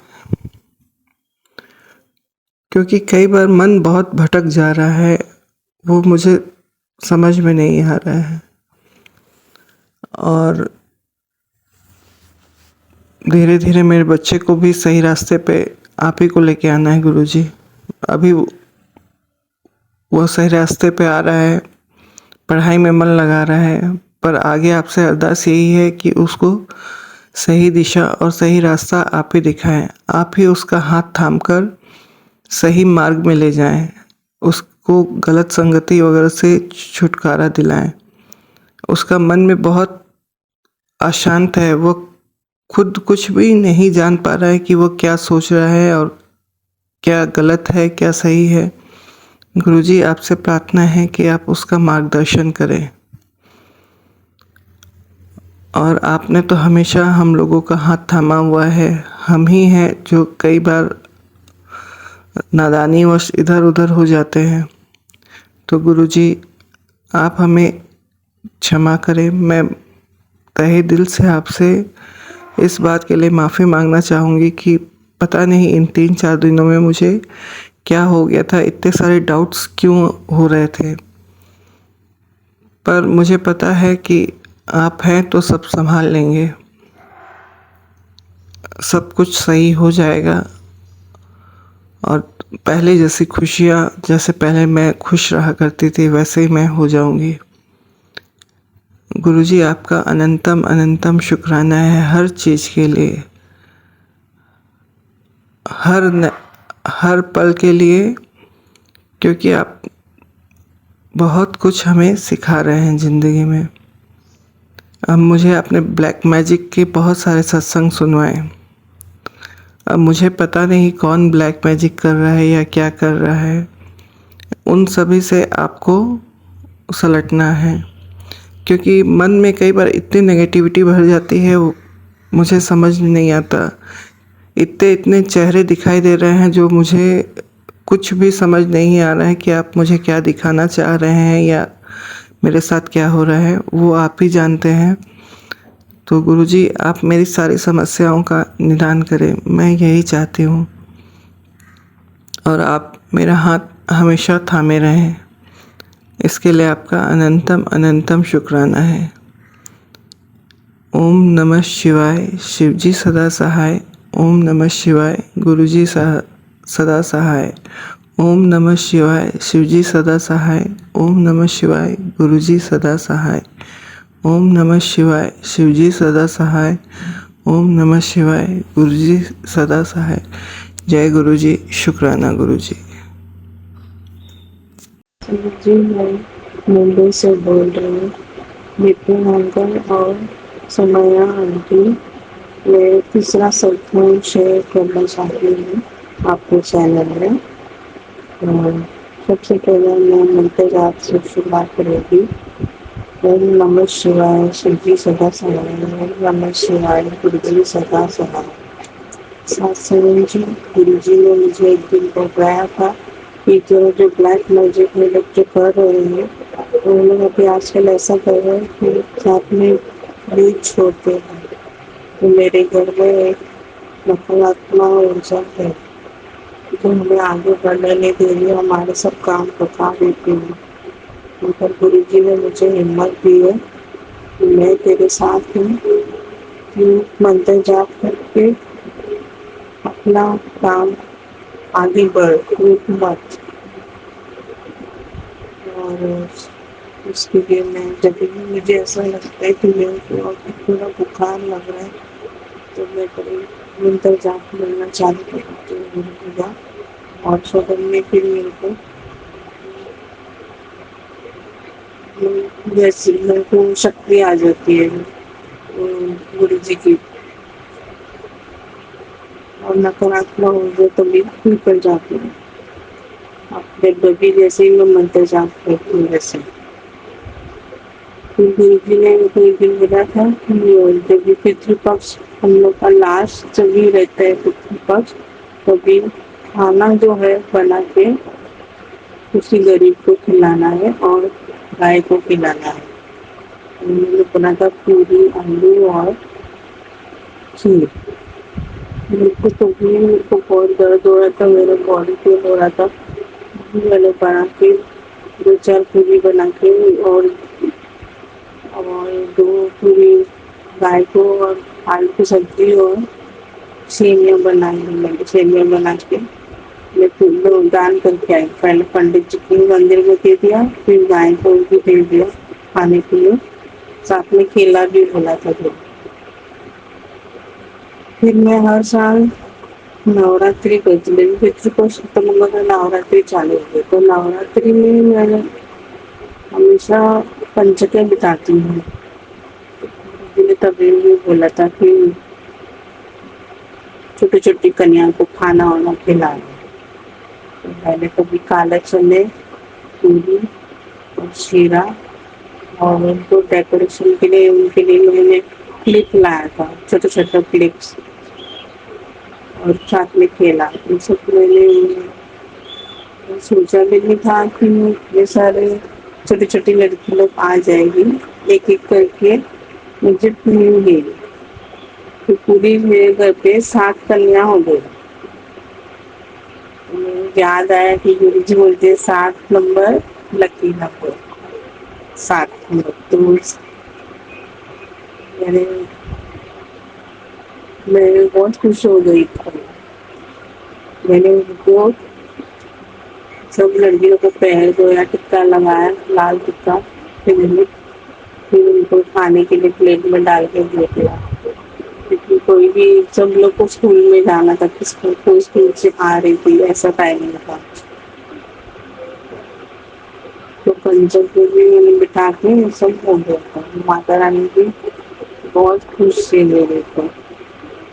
क्योंकि कई बार मन बहुत भटक जा रहा है, वो मुझे समझ में नहीं आ रहा है। और धीरे धीरे मेरे बच्चे को भी सही रास्ते पे आप ही को लेके आना है गुरुजी। अभी वो सही रास्ते पे आ रहा है, पढ़ाई में मन लगा रहा है, पर आगे आपसे अरदास यही है कि उसको सही दिशा और सही रास्ता आप ही दिखाएं, आप ही उसका हाथ थामकर सही मार्ग में ले जाएं, उसको गलत संगति वगैरह से छुटकारा दिलाएं। उसका मन में बहुत अशांत है, वो खुद कुछ भी नहीं जान पा रहा है कि वो क्या सोच रहा है और क्या गलत है क्या सही है। गुरुजी, आपसे प्रार्थना है कि आप उसका मार्गदर्शन करें। और आपने तो हमेशा हम लोगों का हाथ थामा हुआ है, हम ही हैं जो कई बार नादानीवश इधर उधर हो जाते हैं। तो गुरुजी, आप हमें क्षमा करें। मैं तहे दिल से आपसे इस बात के लिए माफ़ी मांगना चाहूँगी कि पता नहीं इन 3-4 दिनों में मुझे क्या हो गया था, इतने सारे डाउट्स क्यों हो रहे थे। पर मुझे पता है कि आप हैं तो सब संभाल लेंगे, सब कुछ सही हो जाएगा। और पहले जैसी खुशियाँ, जैसे पहले मैं खुश रहा करती थी, वैसे ही मैं हो जाऊंगी। गुरुजी, आपका अनंतम अनंतम शुक्राना है हर चीज़ के लिए, हर पल के लिए, क्योंकि आप बहुत कुछ हमें सिखा रहे हैं ज़िंदगी में। अब मुझे अपने ब्लैक मैजिक के बहुत सारे सत्संग सुनवाएं। अब मुझे पता नहीं कौन ब्लैक मैजिक कर रहा है या क्या कर रहा है, उन सभी से आपको सलटना है, क्योंकि मन में कई बार इतनी नेगेटिविटी भर जाती है, वो मुझे समझ नहीं आता इतने इतने चेहरे दिखाई दे रहे हैं जो मुझे कुछ भी समझ नहीं आ रहा है कि आप मुझे क्या दिखाना चाह रहे हैं या मेरे साथ क्या हो रहा है, वो आप ही जानते हैं। तो गुरुजी, आप मेरी सारी समस्याओं का निदान करें, मैं यही चाहती हूँ। और आप मेरा हाथ हमेशा थामे रहें, इसके लिए आपका अनंतम अनंतम शुक्राना है। ओम नमः शिवाय, शिवजी सदा सहाय। ओम नमः शिवाय, गुरुजी सदा सहाय। ओम नमः शिवाय, शिवजी सदा सहाय। ओम नमः शिवाय, गुरुजी सदा सहाय। ओम नमः शिवाय, शिवजी सदा सहाय। ओम नमः शिवाय, गुरुजी सदा सहाय। जय गुरुजी, शुक्राना गुरुजी। जी मैं मुंबई से बोल रही हूँ। विपिन अंकल और समया आंटी, मैं तीसरा सत्संग शेयर करना चाहती हूँ आपके चैनल में। सबसे पहले मैं मंत्र जाप से शुरुआत करेगी। ओम नमः शिवाय, शिवजी सदा सहाय। ओम नमः शिवाय, गुरुजी सदा सहाय। सत्संग जी, गुरुजी ने मुझे एक दिन बताया था कि जो ब्लैक मैजिक में लोग जो कर रहे हैं, वो लोग अभी आजकल ऐसा कर रहे हैं कि रात में दूध छोड़ते हैं। तो मेरे घर में एक नकारात्मक ऊर्जा है जो हमें आगे बढ़ने नहीं दे रही, हमारे सब काम रुका देती है। पर गुरु जी ने मुझे हिम्मत दी है कि मैं तेरे साथ हूँ, तू मंत्र जाप करके अपना काम आगे बढ़, रुक मत। और उसके लिए मैं जब भी मुझे ऐसा लगता है कि मेरे को थोड़ा बुखार लग रहा है, तो मैं कभी मंत्र जाप करना चालू करती हूँ गुरु जी का। और सदन में फिर मेरे को जैसे मेरे को शक्ति आ जाती है गुरु जी की, और नकारात्मक ऊर्जा तो बिल्कुल कर जाती है। अपने बबी जैसे ही मैं मंत्र जाप करती हूँ वैसे। फिर गुरु जी ने मेरे को एक दिन बोला था कि जब भी पितृपक्ष हम लोग का लास्ट जब भी रहता है पितृपक्ष, तभी खाना जो है बना के उसी गरीब को खिलाना है और गाय को खिलाना है। मैंने बना था पूरी, आलू और खीर। मेरे को बहुत दर्द हो रहा था, मेरा बॉडी पेन हो रहा था। मैंने बना के 2-4 पूरी बना के और 2 पूरी गाय को और आलू की सब्जी और सेवियाँ बनाई। मैंने सेवियाँ बना के मैं फूल दान करके आई। पहले पंडित जी के मंदिर में दे दिया, फिर गाय को भी दे दिया खाने के लिए। साथ में केला भी बोला था। फिर मैं हर साल नवरात्रि करती, मेरी पितृपक्ष खत्म होगा तो नवरात्रि चालू हो गई। तो नवरात्रि में मैं हमेशा पंचकें बिताती हूँ। मैंने तभी भी बोला था कि छोटी छोटी कन्या को खाना वाना खिलाना। तो मैंने कभी काले चने, पूरी और शीरा, और उनको डेकोरेशन के लिए उनके लिए मैंने क्लिप लाया था, छोटे छोटे क्लिप्स, और साथ में केला। इन सब मैंने सोचा भी नहीं था कि ये सारे छोटी छोटी लड़की लोग आ जाएगी, एक एक करके मुझे मिलेंगे। तो पूरी मेरे घर पे 7 कन्या हो गई। मुझे याद आया कि गुरु जी बोलते हैं 7 नंबर लकी नंबर, 7 नंबर। तो मैंने मैं बहुत खुश हो गई थी। मैंने उनको सब लड़कियों को पैर धोया, टिक्का लगाया, लाल टिक्का। फिर उनको खाने के लिए प्लेट में डाल के दे दिया, क्योंकि कोई भी सब लोग को स्कूल में जाना था, किसको कोई स्कूल से आ रही थी, ऐसा टाइमिंग था। तो पंचक को भी मैंने बिठा के सब हो गया था। माता रानी भी बहुत खुश थी मेरे को,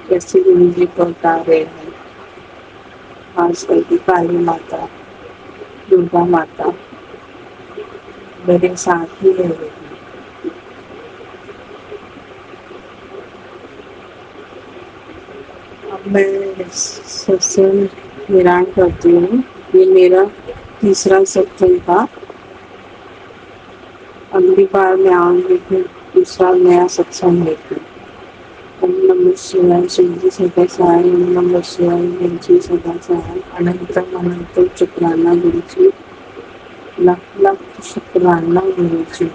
जैसे गुरु जी बता रहे हैं। खास करके काली माता, दुर्गा माता मेरे साथ ही रह रही। अब मैं सत्संग विराम करती हूँ। ये मेरा तीसरा सत्संग था। अगली बार मैं आऊँगी फिर दूसरा नया सत्संग लेकर। ओम नमः शिवाय शिवजी सदा सहाय। ओम नमः शिवाय गुरुजी सदा सहाय। अनंतम अनंतम शुक्राना गुरुजी। लाख लाख शुक्राना गुरुजी।